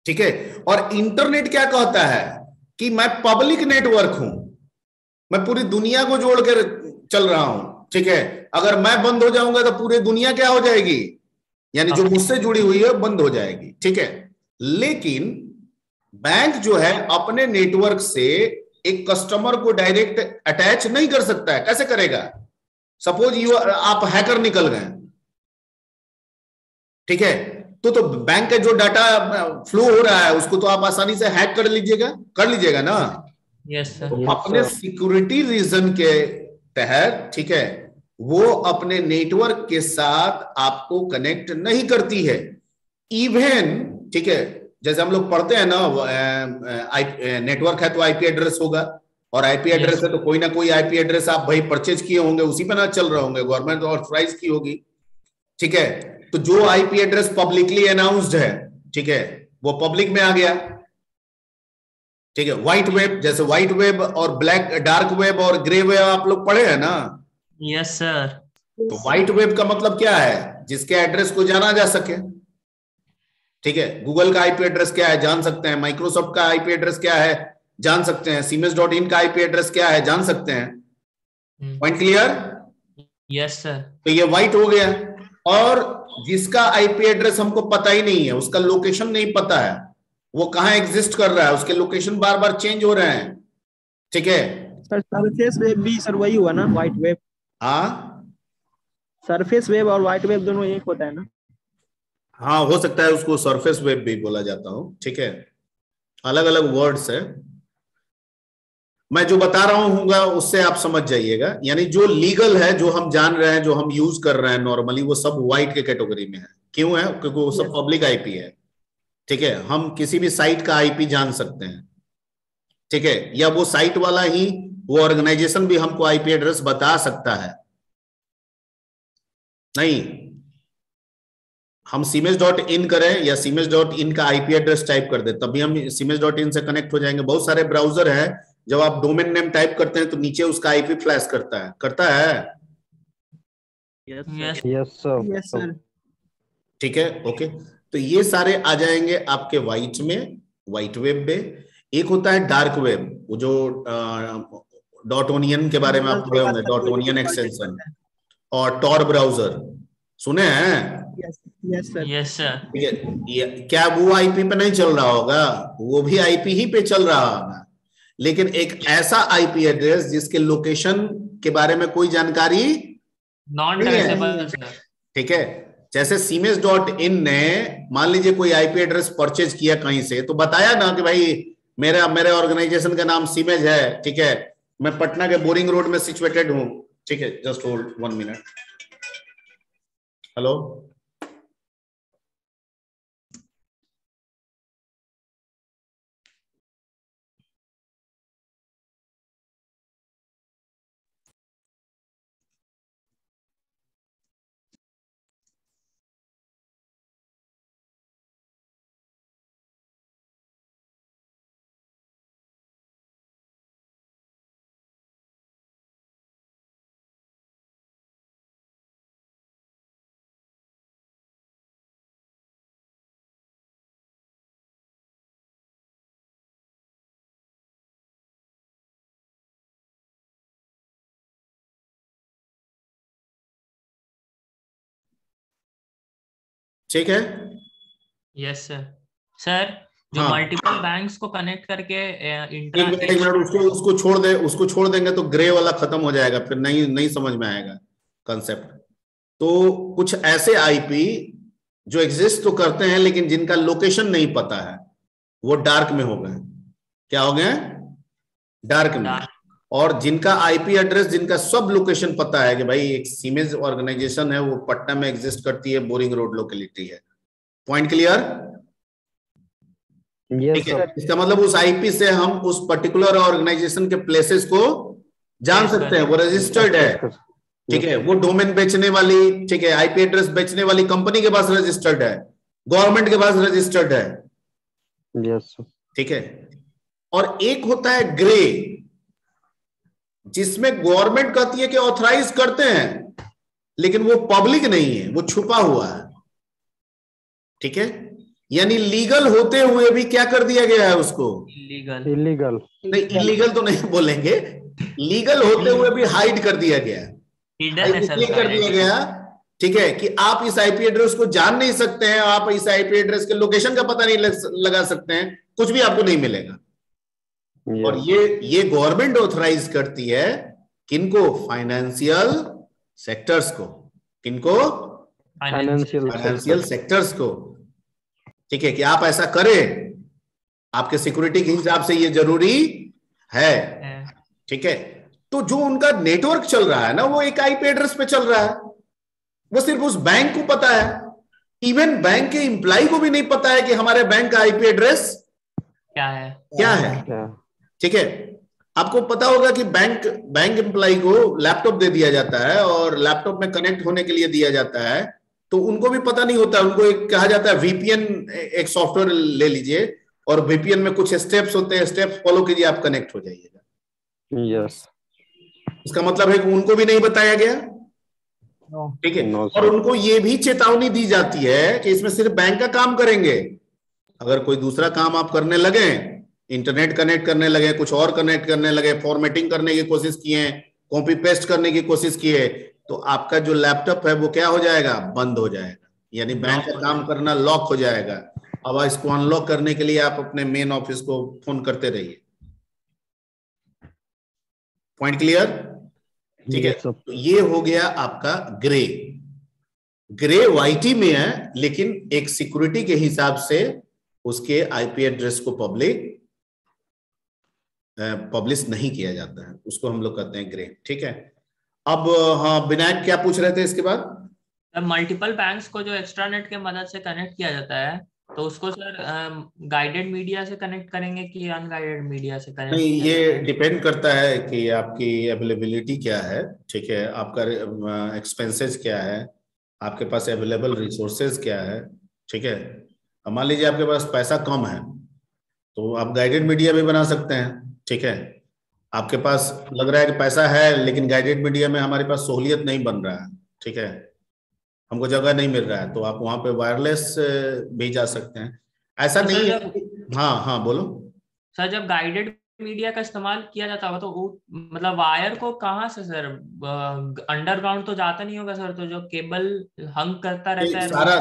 ठीक है। और इंटरनेट क्या कहता है कि मैं पब्लिक नेटवर्क हूं, मैं पूरी दुनिया को जोड़कर चल रहा हूं, ठीक है। अगर मैं बंद हो जाऊंगा तो पूरी दुनिया क्या हो जाएगी, यानी जो मुझसे जुड़ी हुई है बंद हो जाएगी, ठीक है। लेकिन बैंक जो है अपने नेटवर्क से एक कस्टमर को डायरेक्ट अटैच नहीं कर सकता है। कैसे करेगा? सपोज आप हैकर निकल गए, ठीक है, तो बैंक का जो डाटा फ्लो हो रहा है उसको तो आप आसानी से हैक कर लीजिएगा ना। Yes sir. तो अपने सिक्योरिटी रीजन के तहत, ठीक है, वो अपने नेटवर्क के साथ आपको कनेक्ट नहीं करती है। इवन, ठीक है, जैसे हम लोग पढ़ते हैं ना, नेटवर्क है तो आईपी एड्रेस होगा, और आईपी एड्रेस है तो कोई ना कोई आईपी एड्रेस आप भाई परचेज किए होंगे, उसी पे ना चल रहे होंगे, गवर्नमेंट ऑथराइज की होगी, ठीक है। तो जो आईपी एड्रेस पब्लिकली अनाउंस्ड है, ठीक है, वो पब्लिक में आ गया, ठीक है। व्हाइट वेब, जैसे व्हाइट वेब और ब्लैक डार्क वेब और ग्रे वेब आप लोग पढ़े हैं ना। Yes sir. तो व्हाइट वेब का मतलब क्या है? जिसके एड्रेस को जाना जा सके, ठीक है। गूगल का आईपी एड्रेस क्या है, जान सकते हैं। माइक्रोसॉफ्ट का आईपी एड्रेस क्या है, जान सकते हैं। siemens.in का आईपी एड्रेस क्या है, जान सकते हैं। Point clear? Yes sir. तो ये व्हाइट हो गया। और जिसका आईपी एड्रेस हमको पता ही नहीं है, उसका लोकेशन नहीं पता है, वो कहां एग्जिस्ट कर रहा है, उसके लोकेशन बार बार चेंज हो रहे हैं, ठीक है। सर सरफेस वेब भी सर वही हुआ ना, व्हाइट वेब? हाँ, सरफेस वेब और व्हाइट वेब दोनों एक होता है ना? हाँ, हो सकता है उसको सरफेस वेब भी बोला जाता हो, ठीक है। अलग अलग वर्ड्स है। मैं जो बता रहा हूँ उससे आप समझ जाइएगा। यानी जो लीगल है, जो हम जान रहे हैं, जो हम यूज कर रहे हैं नॉर्मली, वो सब व्हाइट के कैटेगरी में है। क्यों है? क्योंकि वो सब पब्लिक आईपी है, ठीक है। हम किसी भी साइट का आईपी जान सकते हैं, ठीक है, या वो साइट वाला ही, वो ऑर्गेनाइजेशन भी हमको आईपी एड्रेस बता सकता है। नहीं, हम siemens.in करें या siemens.in का आईपी एड्रेस टाइप कर दे, तभी हम siemens.in से कनेक्ट हो जाएंगे। बहुत सारे ब्राउजर है, जब आप डोमेन नेम टाइप करते हैं तो नीचे उसका आईपी फ्लैश करता है। Yes sir. ठीक है, ओके। तो ये सारे आ जाएंगे आपके व्हाइट में, व्हाइट वेब में। एक होता है डार्क वेब, वो जो डॉट ओनियन के बारे में आप पढ़े होंगे, डॉट ओनियन एक्सटेंशन, और टॉर ब्राउजर सुने हैं? Yes sir. ठीक है, क्या वो आईपी पे नहीं चल रहा होगा? वो भी आईपी ही पे चल रहा होगा, लेकिन एक ऐसा आईपी एड्रेस जिसके लोकेशन के बारे में कोई जानकारी नॉन ट्रेसेबल सर, ठीक है। जैसे siemens.in ने मान लीजिए कोई आईपी एड्रेस परचेज किया कहीं से, तो बताया ना कि भाई मेरे ऑर्गेनाइजेशन का नाम सीमेज है, ठीक है, मैं पटना के बोरिंग रोड में सिचुएटेड हूं, ठीक है। Just hold 1 minute. हेलो, ठीक है। Yes sir. सर जो हाँ, मल्टीपल बैंक्स को कनेक्ट करके एक मिनट, उसको छोड़ देंगे तो ग्रे वाला खत्म हो जाएगा, फिर नहीं समझ में आएगा कंसेप्ट। तो कुछ ऐसे आईपी जो एग्जिस्ट तो करते हैं लेकिन जिनका लोकेशन नहीं पता है, वो डार्क में हो गए। क्या हो गए? डार्क में। और जिनका आईपी एड्रेस, जिनका सब लोकेशन पता है कि भाई एक सीमेज ऑर्गेनाइजेशन है, वो पटना में एग्जिस्ट करती है, बोरिंग रोड लोकेलिटी है। Point clear? ठीक है, इसका मतलब उस आईपी से हम उस पर्टिकुलर ऑर्गेनाइजेशन के प्लेसेस को जान सकते हैं, वो रजिस्टर्ड है। ठीक है, वो डोमेन बेचने वाली, ठीक है, आईपी एड्रेस बेचने वाली कंपनी के पास रजिस्टर्ड है, गवर्नमेंट के पास रजिस्टर्ड है। यस। ठीक है, और एक होता है ग्रे, जिसमें गवर्नमेंट कहती है कि ऑथराइज करते हैं, लेकिन वो पब्लिक नहीं है, वो छुपा हुआ है। ठीक है, यानी लीगल होते हुए भी क्या कर दिया गया है उसको? इलीगल नहीं, इलीगल तो नहीं बोलेंगे, लीगल होते हुए भी हाइड कर दिया गया, इसलिए कर दिया गया, ठीक है, कि आप इस आईपी एड्रेस को जान नहीं सकते हैं, आप इस आईपी एड्रेस के लोकेशन का पता नहीं लगा सकते हैं, कुछ भी आपको नहीं मिलेगा। और ये गवर्नमेंट ऑथराइज करती है किनको? फाइनेंशियल सेक्टर्स को। किनको? फाइनेंशियल सेक्टर्स को। ठीक है, कि आप ऐसा करें, आपके सिक्योरिटी के हिसाब से ये जरूरी है। ठीक है, तो जो उनका नेटवर्क चल रहा है ना, वो एक आईपी एड्रेस पे चल रहा है, वो सिर्फ उस बैंक को पता है। इवन बैंक के एम्प्लॉय को भी नहीं पता है कि हमारे बैंक का आईपी एड्रेस क्या है। ठीक है, आपको पता होगा कि बैंक एम्प्लॉय को लैपटॉप दे दिया जाता है और लैपटॉप में कनेक्ट होने के लिए दिया जाता है, तो उनको भी पता नहीं होता, उनको एक कहा जाता है वीपीएन, एक सॉफ्टवेयर ले लीजिए और वीपीएन में कुछ स्टेप्स होते हैं, स्टेप्स फॉलो कीजिए, आप कनेक्ट हो जाइएगा। यस। इसका मतलब है कि उनको भी नहीं बताया गया। ठीक है, और उनको ये भी चेतावनी दी जाती है कि इसमें सिर्फ बैंक का काम करेंगे, अगर कोई दूसरा काम आप करने लगे, इंटरनेट कनेक्ट करने लगे, कुछ और कनेक्ट करने लगे, फॉर्मेटिंग करने की कोशिश किए, कॉपी पेस्ट करने की कोशिश किए, तो आपका जो लैपटॉप है वो क्या हो जाएगा? बंद हो जाएगा, यानी बैंक का काम करना लॉक हो जाएगा। अब इसको अनलॉक करने के लिए आप अपने मेन ऑफिस को फोन करते रहिए। Point clear? ठीक है, तो ये हो गया आपका ग्रे वाइटी में है, लेकिन एक सिक्योरिटी के हिसाब से उसके आईपी एड्रेस को पब्लिश नहीं किया जाता है, उसको हम लोग कहते हैं ग्रे। ठीक है, अब हाँ विनायक क्या पूछ रहे थे इसके बाद? मल्टीपल बैंक्स को जो एक्स्ट्रानेट के मदद से कनेक्ट किया जाता है, तो उसको सर गाइडेड मीडिया से कनेक्ट करेंगे कि अनगाइडेड मीडिया से कनेक्ट? नहीं, ये डिपेंड करता है कि आपकी अवेलेबिलिटी क्या है। ठीक है, आपका एक्सपेंसेस क्या है, आपके पास अवेलेबल रिसोर्सेज क्या है। ठीक है, मान लीजिए आपके पास पैसा कम है तो आप गाइडेड मीडिया भी बना सकते हैं। ठीक है, आपके पास लग रहा है कि पैसा है लेकिन गाइडेड मीडिया में हमारे पास सहूलियत नहीं बन रहा है, ठीक है, हमको जगह नहीं मिल रहा है, तो आप वहां पे वायरलेस भी जा सकते हैं, ऐसा नहीं है। हाँ बोलो सर, जब गाइडेड मीडिया का इस्तेमाल किया जाता होगा तो मतलब वायर को कहाँ से सर, अंडरग्राउंड तो जाता नहीं होगा सर, तो जो केबल हंग करता रहता है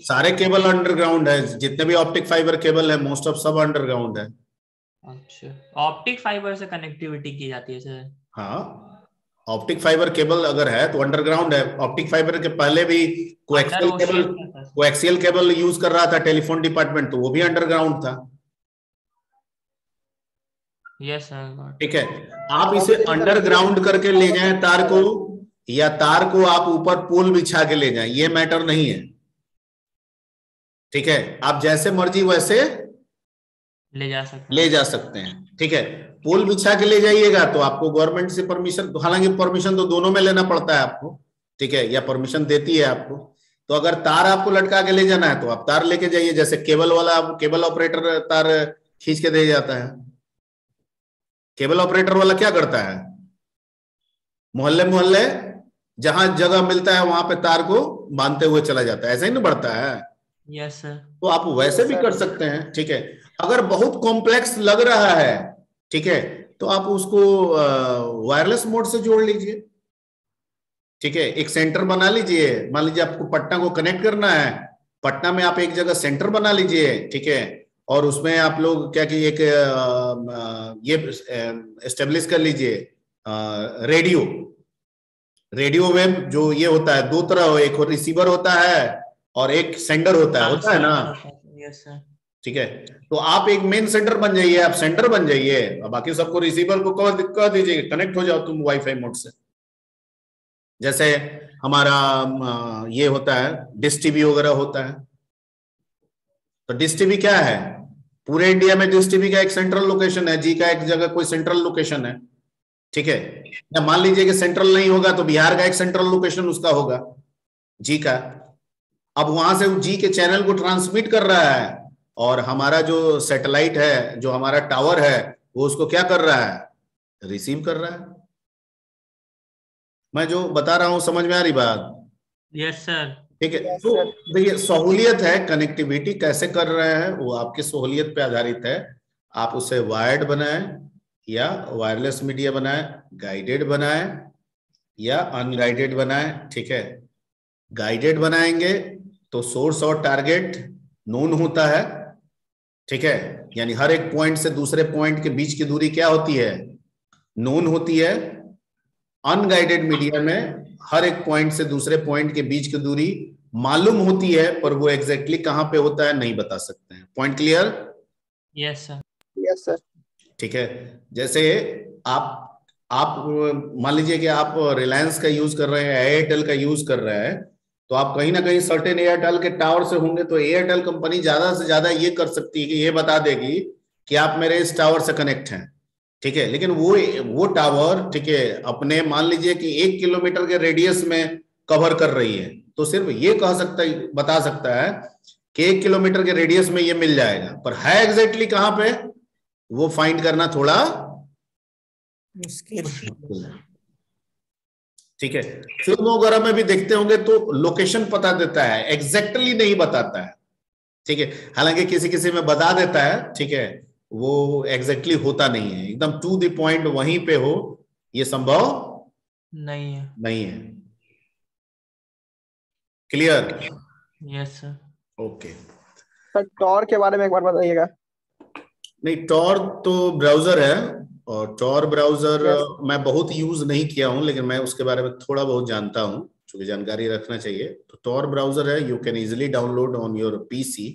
सारे केबल अंडरग्राउंड है, जितने भी ऑप्टिक फाइबर केबल है मोस्ट ऑफ सब अंडरग्राउंड है। अच्छा, ऑप्टिक फाइबर से कनेक्टिविटी की जाती है सर? हाँ, ऑप्टिक फाइबर केबल अगर है तो अंडरग्राउंड है। ऑप्टिक फाइबर के पहले भी कोएक्सियल केबल यूज कर रहा था टेलीफोन डिपार्टमेंट, तो वो भी अंडरग्राउंड था। Yes sir. ठीक है, आप इसे अंडरग्राउंड करके ले जाएं तार को, या तार को आप ऊपर पोल बिछा के ले जाएं, ये मैटर नहीं है। ठीक है, आप जैसे मर्जी वैसे ले जा सकते हैं। ठीक है, पोल बिछा के ले जाइएगा तो आपको गवर्नमेंट से परमिशन, हालांकि परमिशन तो दोनों में लेना पड़ता है आपको, ठीक है, या परमिशन देती है आपको। तो अगर तार आपको लटका के ले जाना है तो आप तार लेके जाइए, जैसे केबल वाला केबल ऑपरेटर तार खींच के दे जाता है। केबल ऑपरेटर वाला क्या करता है, मोहल्ले जहां जगह मिलता है वहां पे तार को बांधते हुए चला जाता है, ऐसा ही नहीं बढ़ता है। Yes sir. तो आप वैसे भी कर सकते हैं। ठीक है, अगर बहुत कॉम्प्लेक्स लग रहा है, ठीक है, तो आप उसको वायरलेस मोड से जोड़ लीजिए। ठीक है, एक सेंटर बना लीजिए, मान लीजिए आपको पटना को कनेक्ट करना है, पटना में आप एक जगह सेंटर बना लीजिए। ठीक है, और उसमें आप लोग क्या कि एक ये एस्टेब्लिश कर लीजिए रेडियो वेब, जो ये होता है दो तरह, एक रिसीवर होता है और एक सेंडर होता है ना। Yes sir. ठीक है, तो आप एक मेन सेंटर बन जाइए, आप सेंटर बन जाइए, और बाकी सबको रिसीवर को कह दीजिए कनेक्ट हो जाओ तुम वाईफाई मोड से। जैसे हमारा ये होता है डिश टीवी वगैरह होता है, तो डिश टीवी क्या है, पूरे इंडिया में डिश टीवी का एक सेंट्रल लोकेशन है, जी का एक जगह कोई सेंट्रल लोकेशन है, ठीक है। या मान लीजिए कि सेंट्रल नहीं होगा तो बिहार का एक सेंट्रल लोकेशन उसका होगा जी का। अब वहां से जी के चैनल को ट्रांसमिट कर रहा है, और हमारा जो सैटेलाइट है, जो हमारा टावर है, वो उसको क्या कर रहा है, रिसीव कर रहा है। मैं जो बता रहा हूं समझ में आ रही बात? Yes sir. ठीक है, तो देखिए सहूलियत है, कनेक्टिविटी कैसे कर रहे हैं वो आपकी सहूलियत पे आधारित है। आप उसे वायर्ड बनाएं या वायरलेस मीडिया बनाएं, गाइडेड बनाएं या अनगाइडेड बनाएं, ठीक है। गाइडेड बनाएंगे तो सोर्स और टारगेट नोन होता है, ठीक है, यानी हर एक पॉइंट से दूसरे पॉइंट के बीच की दूरी क्या होती है, नोन होती है। अनगाइडेड मीडिया में हर एक पॉइंट से दूसरे पॉइंट के बीच की दूरी मालूम होती है, पर वो एग्जैक्टली कहां पे होता है नहीं बता सकते हैं। Point clear? Yes sir. Yes sir. ठीक है, जैसे आप मान लीजिए कि आप रिलायंस का यूज कर रहे हैं, एयरटेल का यूज कर रहे हैं, तो आप कहीं ना कहीं सर्टेन एयरटेल के टावर से होंगे, तो एयरटेल कंपनी ज्यादा से ज्यादा ये कर सकती है कि ये बता देगी कि आप मेरे इस टावर से कनेक्ट हैं, ठीक है। लेकिन वो टावर, ठीक है, अपने मान लीजिए कि 1 किलोमीटर के रेडियस में कवर कर रही है, तो सिर्फ ये बता सकता है कि 1 किलोमीटर के रेडियस में ये मिल जाएगा, पर है एग्जैक्टली कहां पे वो फाइंड करना थोड़ा मुश्किल है, ठीक है। फिल्म वगैरह में भी देखते होंगे तो लोकेशन पता देता है, एग्जैक्टली नहीं बताता है, ठीक है। हालांकि किसी किसी में बता देता है, ठीक है, वो एग्जैक्टली होता नहीं है, एकदम टू द पॉइंट वहीं पे हो, ये संभव नहीं है। Clear? Yes sir. Okay sir Tor के बारे में एक बार बताइएगा। नहीं, टॉर तो ब्राउजर है, और टॉर ब्राउजर मैं बहुत यूज नहीं किया हूं, लेकिन मैं उसके बारे में थोड़ा बहुत जानता हूं, क्योंकि जानकारी रखना चाहिए। तो टॉर ब्राउजर है, you can easily download on your PC,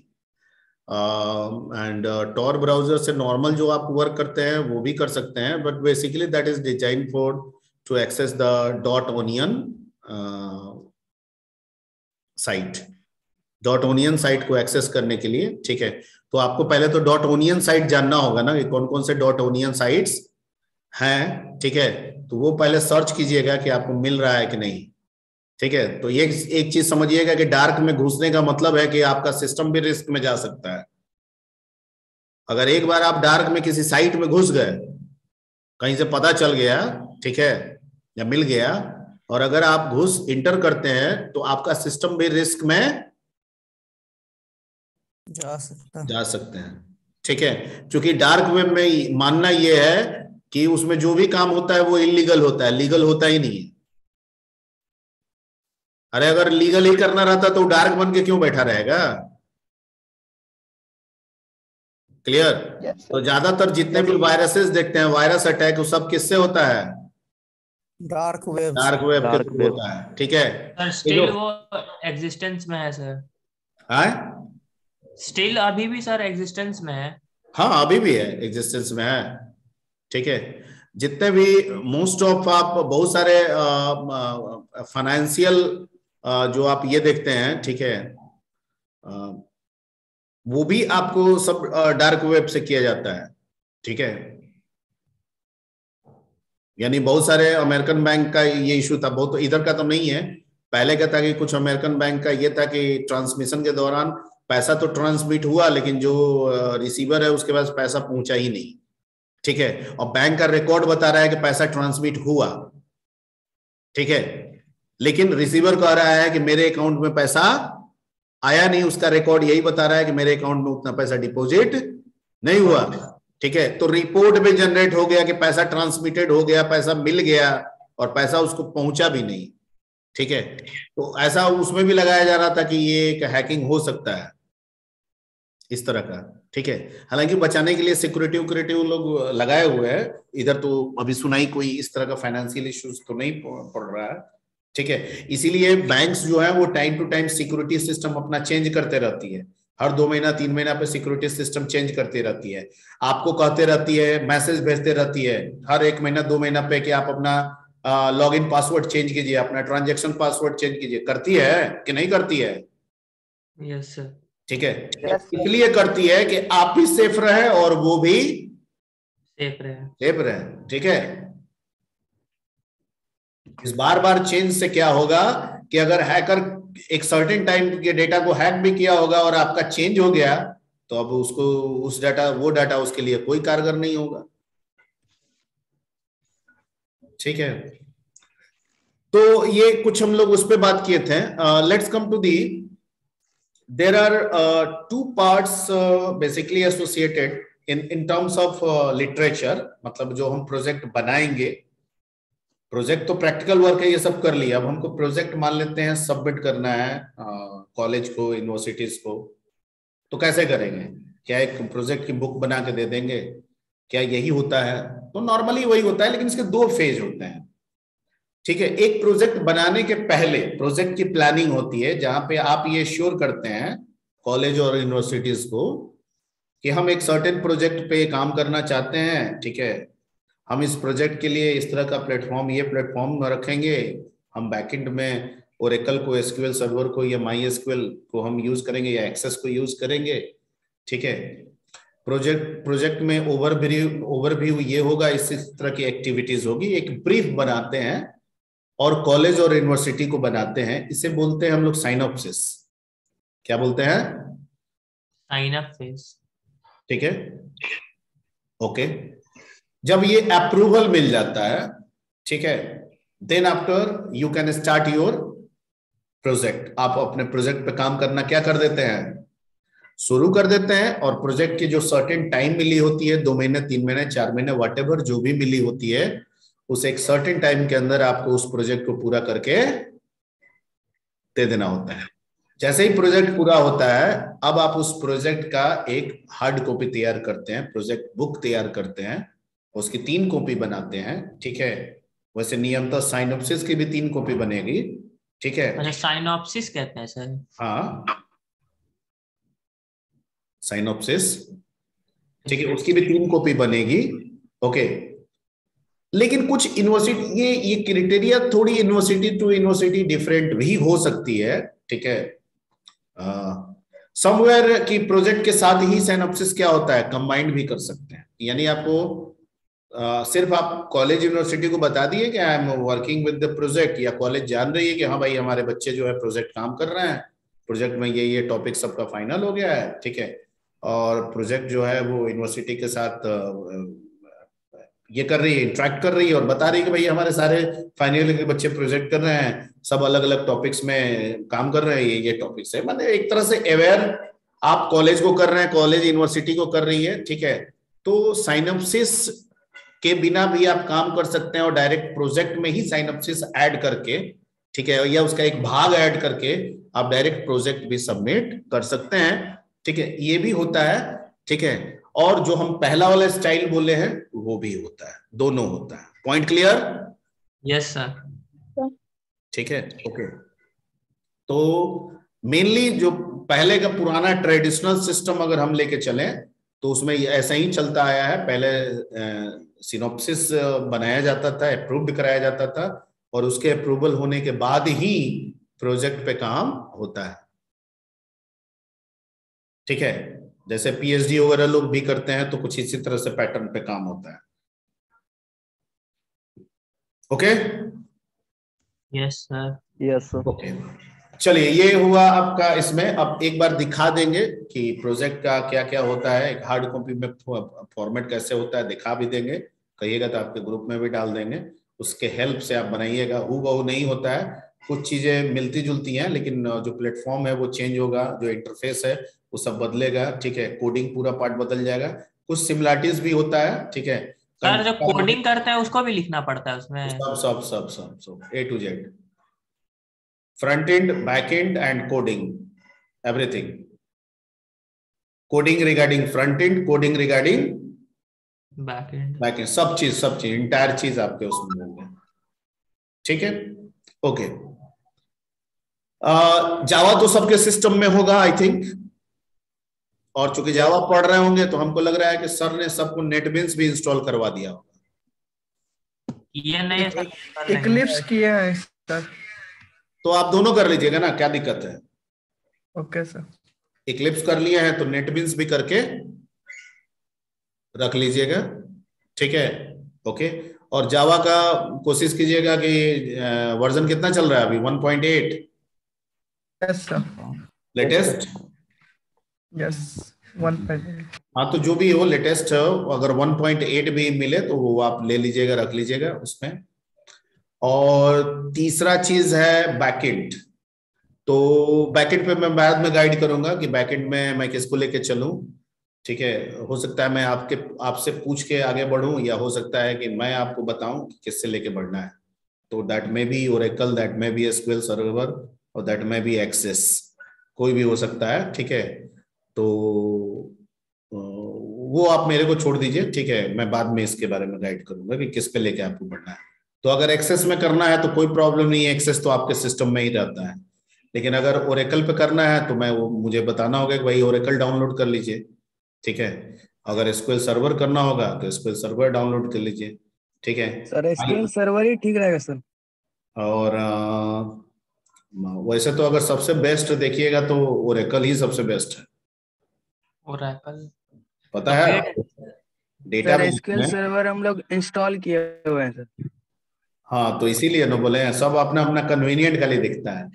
and Tor browser से नॉर्मल जो आप वर्क करते हैं वो भी कर सकते हैं, but basically that is design for to access the dot onion site, dot onion site को एक्सेस करने के लिए, ठीक है। तो आपको पहले तो डॉट ओनियन साइट जानना होगा ना कि कौन कौन से डॉट ओनियन साइट्स हैं, ठीक है। तो वो पहले सर्च कीजिएगा कि आपको मिल रहा है कि नहीं, ठीक है। तो ये एक चीज समझिएगा कि डार्क में घुसने का मतलब है कि आपका सिस्टम भी रिस्क में जा सकता है। अगर एक बार आप डार्क में किसी साइट में घुस गए, कहीं से पता चल गया, ठीक है, या मिल गया, और अगर आप इंटर करते हैं तो आपका सिस्टम भी रिस्क में जा सकते हैं, ठीक है। क्योंकि डार्क वेब में मानना यह है कि उसमें जो भी काम होता है वो इलीगल होता है, लीगल होता ही नहीं है। अरे अगर लीगल ही करना रहता तो डार्क बन के क्यों बैठा रहेगा? क्लियर? तो ज्यादातर जितने भी वायरसेस देखते हैं, वायरस अटैक, वो सब किससे होता है? डार्क वेब के थ्रू होता है, ठीक है। सर स्टिल वो एग्जिस्टेंस में है सर? स्टिल अभी भी सर एग्जिस्टेंस में है? हाँ अभी भी है, एग्जिस्टेंस में है, ठीक है। जितने भी मोस्ट ऑफ आप बहुत सारे फाइनेंशियल जो आप ये देखते हैं, ठीक है, वो भी आपको सब डार्क वेब से किया जाता है, ठीक है। यानी बहुत सारे अमेरिकन बैंक का ये इशू था, बहुत इधर का तो नहीं है, पहले क्या था कि कुछ अमेरिकन बैंक का ये था कि ट्रांसमिशन के दौरान पैसा तो ट्रांसमिट हुआ, लेकिन जो रिसीवर है उसके पास पैसा पहुंचा ही नहीं, ठीक है। और बैंक का रिकॉर्ड बता रहा है कि पैसा ट्रांसमिट हुआ, ठीक है, लेकिन रिसीवर कह रहा है कि मेरे अकाउंट में पैसा आया नहीं, उसका रिकॉर्ड यही बता रहा है कि मेरे अकाउंट में उतना पैसा डिपॉजिट नहीं हुआ, ठीक है। तो रिपोर्ट में जनरेट हो गया कि पैसा ट्रांसमिटेड हो गया, पैसा मिल गया, और पैसा उसको पहुंचा भी नहीं, ठीक है। तो ऐसा उसमें भी लगाया जा रहा था कि ये एक हैकिंग हो सकता है इस तरह का, ठीक है। हालांकि बचाने के लिए सिक्योरिटी लोग लगाए हुए हैं, इधर तो अभी सुनाई कोई इस तरह का फाइनेंशियल इश्यूज तो नहीं पड़ रहा है, ठीक है। इसीलिए बैंक्स जो है वो time to time security system अपना चेंज करते रहती है, हर 2 महीना 3 महीना पे सिक्योरिटी सिस्टम चेंज करती रहती है, आपको कहते रहती है, मैसेज भेजते रहती है हर 1 महीना 2 महीना पे कि आप अपना लॉगिन पासवर्ड चेंज कीजिए, अपना ट्रांजैक्शन पासवर्ड चेंज कीजिए। करती है कि नहीं करती है? Yes sir. ठीक है, इसलिए करती है कि आप भी सेफ रहे और वो भी सेफ रहे। ठीक है, इस बार बार चेंज से क्या होगा कि अगर हैकर एक सर्टेन टाइम के डेटा को हैक भी किया होगा और आपका चेंज हो गया, तो अब उसको वो डाटा उसके लिए कोई कारगर नहीं होगा। ठीक है, तो ये कुछ हम लोग उस पे बात किए थे। Let's come to the, there are 2 parts basically associated in terms of literature, मतलब जो हम प्रोजेक्ट बनाएंगे, प्रोजेक्ट तो प्रैक्टिकल वर्क है, ये सब कर लिया, अब हमको प्रोजेक्ट मान लेते हैं सबमिट करना है कॉलेज को, यूनिवर्सिटीज को, तो कैसे करेंगे? क्या एक प्रोजेक्ट की बुक बना के दे देंगे? क्या यही होता है? तो नॉर्मली वही होता है, लेकिन इसके 2 फेज होते हैं। ठीक है, एक प्रोजेक्ट बनाने के पहले प्रोजेक्ट की प्लानिंग होती है, जहां पे आप ये श्योर करते हैं कॉलेज और यूनिवर्सिटीज को कि हम एक सर्टेन प्रोजेक्ट पे काम करना चाहते हैं। ठीक है, हम इस प्रोजेक्ट के लिए इस तरह का प्लेटफॉर्म, ये प्लेटफॉर्म रखेंगे, हम बैकएंड में ओरेकल को, एसक्यूएल सर्वर को या माईएसक्यूएल को हम यूज करेंगे या एक्सेस को यूज करेंगे। ठीक है, प्रोजेक्ट में ओवरव्यू ये होगा, इस तरह की एक्टिविटीज होगी, एक ब्रीफ बनाते हैं और कॉलेज और यूनिवर्सिटी को बनाते हैं, इसे बोलते हैं हम लोग साइनॉप्सिस। क्या बोलते हैं? साइनॉप्सिस। ठीक है, ओके। जब ये अप्रूवल मिल जाता है, ठीक है, then after you can start your project. आप अपने प्रोजेक्ट पे काम करना क्या कर देते हैं? शुरू कर देते हैं, और प्रोजेक्ट की जो सर्टेन टाइम मिली होती है, 2 महीने 3 महीने 4 महीने व्हाटएवर जो भी मिली होती है, उस एक सर्टेन टाइम के अंदर आपको उस प्रोजेक्ट को पूरा करके दे देना होता है। जैसे ही प्रोजेक्ट पूरा होता है, अब आप उस प्रोजेक्ट का एक हार्ड कॉपी तैयार करते हैं, प्रोजेक्ट बुक तैयार करते हैं, उसकी 3 कॉपी बनाते हैं। ठीक है, वैसे नियमतः साइनॉप्सिस की भी 3 कॉपी बनेगी। ठीक है, अच्छा, साइनॉप्सिस कहते हैं सर? हाँ, साइनॉप्सिस। ठीक है, उसकी भी 3 कॉपी बनेगी। ओके, लेकिन कुछ यूनिवर्सिटी, ये क्राइटेरिया थोड़ी यूनिवर्सिटी टू यूनिवर्सिटी डिफरेंट भी हो सकती है। ठीक है, समवेयर की प्रोजेक्ट के साथ ही साइनॉप्सिस क्या होता है, कंबाइंड भी कर सकते हैं। यानी आपको सिर्फ आप कॉलेज यूनिवर्सिटी को बता दिए कि I am working with the project, या कॉलेज जान रही है कि हाँ भाई हमारे बच्चे जो है प्रोजेक्ट काम कर रहे हैं, प्रोजेक्ट में ये टॉपिक सबका फाइनल हो गया है। ठीक है, और प्रोजेक्ट जो है वो यूनिवर्सिटी के साथ ये कर रही है, इंटरेक्ट कर रही है और बता रही है कि भाई हमारे सारे फाइनल ईयर के बच्चे प्रोजेक्ट कर रहे हैं, सब अलग अलग टॉपिक्स में काम कर रहे हैं, ये टॉपिक्स है। मतलब एक तरह से अवेयर आप कॉलेज को कर रहे हैं, कॉलेज यूनिवर्सिटी को कर रही है। ठीक है, तो साइनॉप्सिस के बिना भी आप काम कर सकते हैं और डायरेक्ट प्रोजेक्ट में ही साइनॉप्सिस ऐड करके, ठीक है, या उसका एक भाग ऐड करके आप डायरेक्ट प्रोजेक्ट भी सबमिट कर सकते हैं। ठीक है, ये भी होता है। ठीक है, और जो हम पहला वाला स्टाइल बोले हैं वो भी होता है, दोनों होता है। Point clear? Yes sir. ठीक है, ओके। तो मेनली जो पहले का पुराना ट्रेडिशनल सिस्टम अगर हम लेके चलें तो उसमें ऐसा ही चलता आया है। पहले सिनॉप्सिस बनाया जाता था, अप्रूव्ड कराया जाता था, और उसके अप्रूवल होने के बाद ही प्रोजेक्ट पे काम होता है। ठीक है, जैसे पीएचडी वगैरह लोग भी करते हैं तो कुछ इसी तरह से पैटर्न पे काम होता है। Okay, yes sir. Yes sir. Okay, चलिए ये हुआ आपका। इसमें अब एक बार दिखा देंगे कि प्रोजेक्ट का क्या क्या होता है, एक हार्ड कॉपी में फॉर्मेट कैसे होता है दिखा भी देंगे, कहिएगा तो आपके ग्रुप में भी डाल देंगे, उसके हेल्प से आप बनाइएगा। हूबहू नहीं होता है, कुछ चीजें मिलती जुलती हैं, लेकिन जो प्लेटफॉर्म है वो चेंज होगा, जो इंटरफेस है वो सब बदलेगा। ठीक है, कोडिंग पूरा पार्ट बदल जाएगा, कुछ सिमिलरिटीज भी होता है। ठीक है सर, जब कोडिंग करते हैं उसको भी लिखना पड़ता है उसमें? सब सब सब सब A to Z, front end, back end and coding, everything. Coding regarding front end, coding regarding back end, सब चीज इंटायर चीज आपके उसमें होंगे। ठीक है, ओके। जावा तो सबके सिस्टम में होगा आई थिंक। और चूंकि जावा पढ़ रहे होंगे तो हमको लग रहा है कि सर ने सबको नेटबिन्स भी इंस्टॉल करवा दिया होगा। ये नहीं सर, कर लेंगे। इक्लिप्स किए हैं सर। तो आप दोनों कर लीजिएगा ना, क्या दिक्कत है। Okay sir. इक्लिप्स कर लिए हैं तो नेटबिन्स भी करके रख लीजिएगा, ठीक है। ओके, और जावा का कोशिश कीजिएगा कि वर्जन कितना चल रहा है अभी, 1.8 यस सर। लेटेस्ट। यस 1.8। हाँ, तो जो भी हो लेटेस्ट हो, अगर 1.8 भी मिले तो वो आप ले लीजिएगा, रख लीजिएगा उसमें। और तीसरा चीज है बैकएंड। तो बैकएंड पे मैं बाद में गाइड करूंगा कि बैकएंड में मैं किसको लेके चलूं, ठीक है। हो सकता है मैं आपसे पूछ के आगे बढ़ूं, या हो सकता है कि मैं आपको बताऊं कि किससे लेके बढ़ना है। तो that may be Oracle, that may be SQL server, और दैट मे बी एक्सेस, कोई भी हो सकता है, ठीक है। तो वो आप मेरे को छोड़ दीजिए, ठीक है। मैं बाद में इसके बारे में गाइड करूंगा कि किस पे लेके आपको बढ़ना है। तो अगर एक्सेस में करना है तो कोई प्रॉब्लम नहीं है, एक्सेस तो आपके सिस्टम में ही रहता है। लेकिन अगर ओरेकल पे करना है तो मुझे बताना होगा कि भाई ओरेकल डाउनलोड कर लीजिए, ठीक है। अगर एसक्यूएल सर्वर करना होगा तो एसक्यूएल सर्वर डाउनलोड कर लीजिए, ठीक है सर एसक्यूएल सर्वर ही ठीक रहेगा सर। और वैसे तो अगर सबसे बेस्ट देखिएगा तो ओरेकल ही सबसे बेस्ट है। ओरेकल पता है डेटा सर एसक्यूएल सर्वर हम लोग इंस्टॉल किए हुए हैं सर। हाँ, तो इसीलिए ना बोले हैं, सब अपना अपना कन्वीनियंट खाली दिखता है।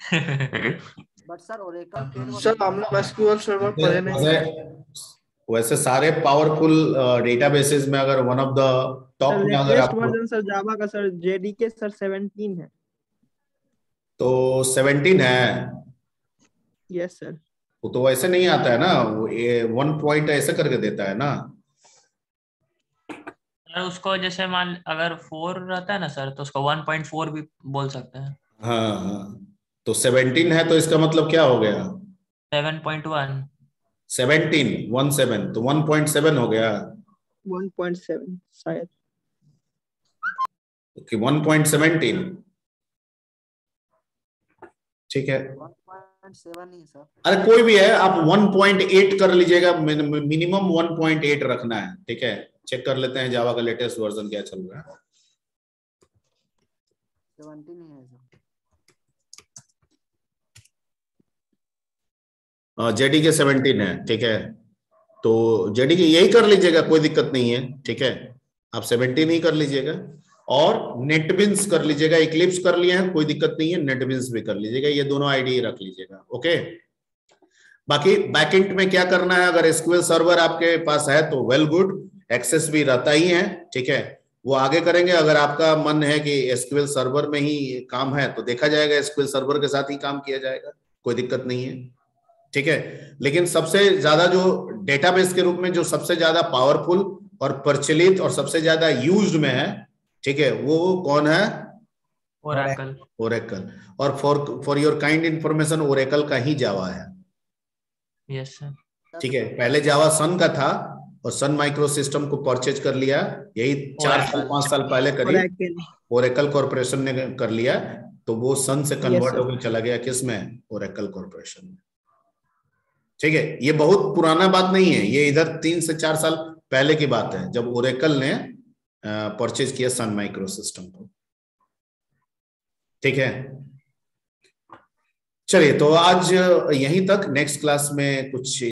बट सर ओरेकल सर हम लोग एसक्यूएल सर्वर पढ़े नहीं। वैसे सारे पावरफुल डेटाबेसेस में अगर वन ऑफ द टॉप में अगर लेटेस्ट आप वर्जन सर जावा का सर जेडीके सर 17 है। तो 17 है। Yes sir. वो तो वैसे नहीं आता है ना, वो 1 पॉइंट ऐसे करके देता है ना। उसको जैसे मान अगर 4 रहता है ना सर, तो उसको 1.4 भी बोल सकते हैं। हाँ हाँ, तो 17 है तो इसका मतलब क्या हो गया, 7.1। 17 तो 1.7 हो गया 1.7 शायद। कि 1.17, ठीक है। 1.7 ही सर। अरे कोई भी है, आप 1.8 कर लीजिएगा, मिनिमम 1.8 रखना है, ठीक है। चेक कर लेते हैं जावा का लेटेस्ट वर्जन क्या चल रहा है। 17 ही है सर। जेडी के 17 है, ठीक है। तो जेडी के यही कर लीजिएगा, कोई दिक्कत नहीं है, ठीक है। आप 17 ही कर लीजिएगा, और नेटबिन्स कर लीजिएगा। इक्लिप्स कर लिए हैं, कोई दिक्कत नहीं है, नेटबिन्स भी कर लीजिएगा। ये दोनों आईडी रख लीजिएगा, ओके। बाकी बैकएंड में क्या करना है, अगर एसक्यूएल सर्वर आपके पास है तो वेल गुड, एक्सेस भी रहता ही है, ठीक है। वो आगे करेंगे। अगर आपका मन है कि एसक्यूएल सर्वर में ही काम है तो देखा जाएगा, एसक्यूएल सर्वर के साथ ही काम किया जाएगा, कोई दिक्कत नहीं है, ठीक है। लेकिन सबसे ज्यादा जो डेटाबेस के रूप में जो सबसे ज्यादा पावरफुल और प्रचलित और सबसे ज्यादा यूज्ड में है, ठीक है, वो कौन है, ओरेकल। ओरेकल। और for your kind information, Oracle का ही जावा है। Yes sir. ठीक है, पहले जावा सन का था और सन माइक्रो सिस्टम को परचेज कर लिया, यही 4-5 साल पहले करीब ओरेकल कॉर्पोरेशन ने कर लिया। तो वो सन से कन्वर्ट होकर चला गया किसमें, ओरेकल कॉर्पोरेशन में, ठीक है। ये बहुत पुराना बात नहीं है, ये इधर 3 से 4 साल पहले की बात है, जब ओरेकल ने परचेज किया सन माइक्रो सिस्टम को, ठीक है। चलिए, तो आज यहीं तक। नेक्स्ट क्लास में कुछ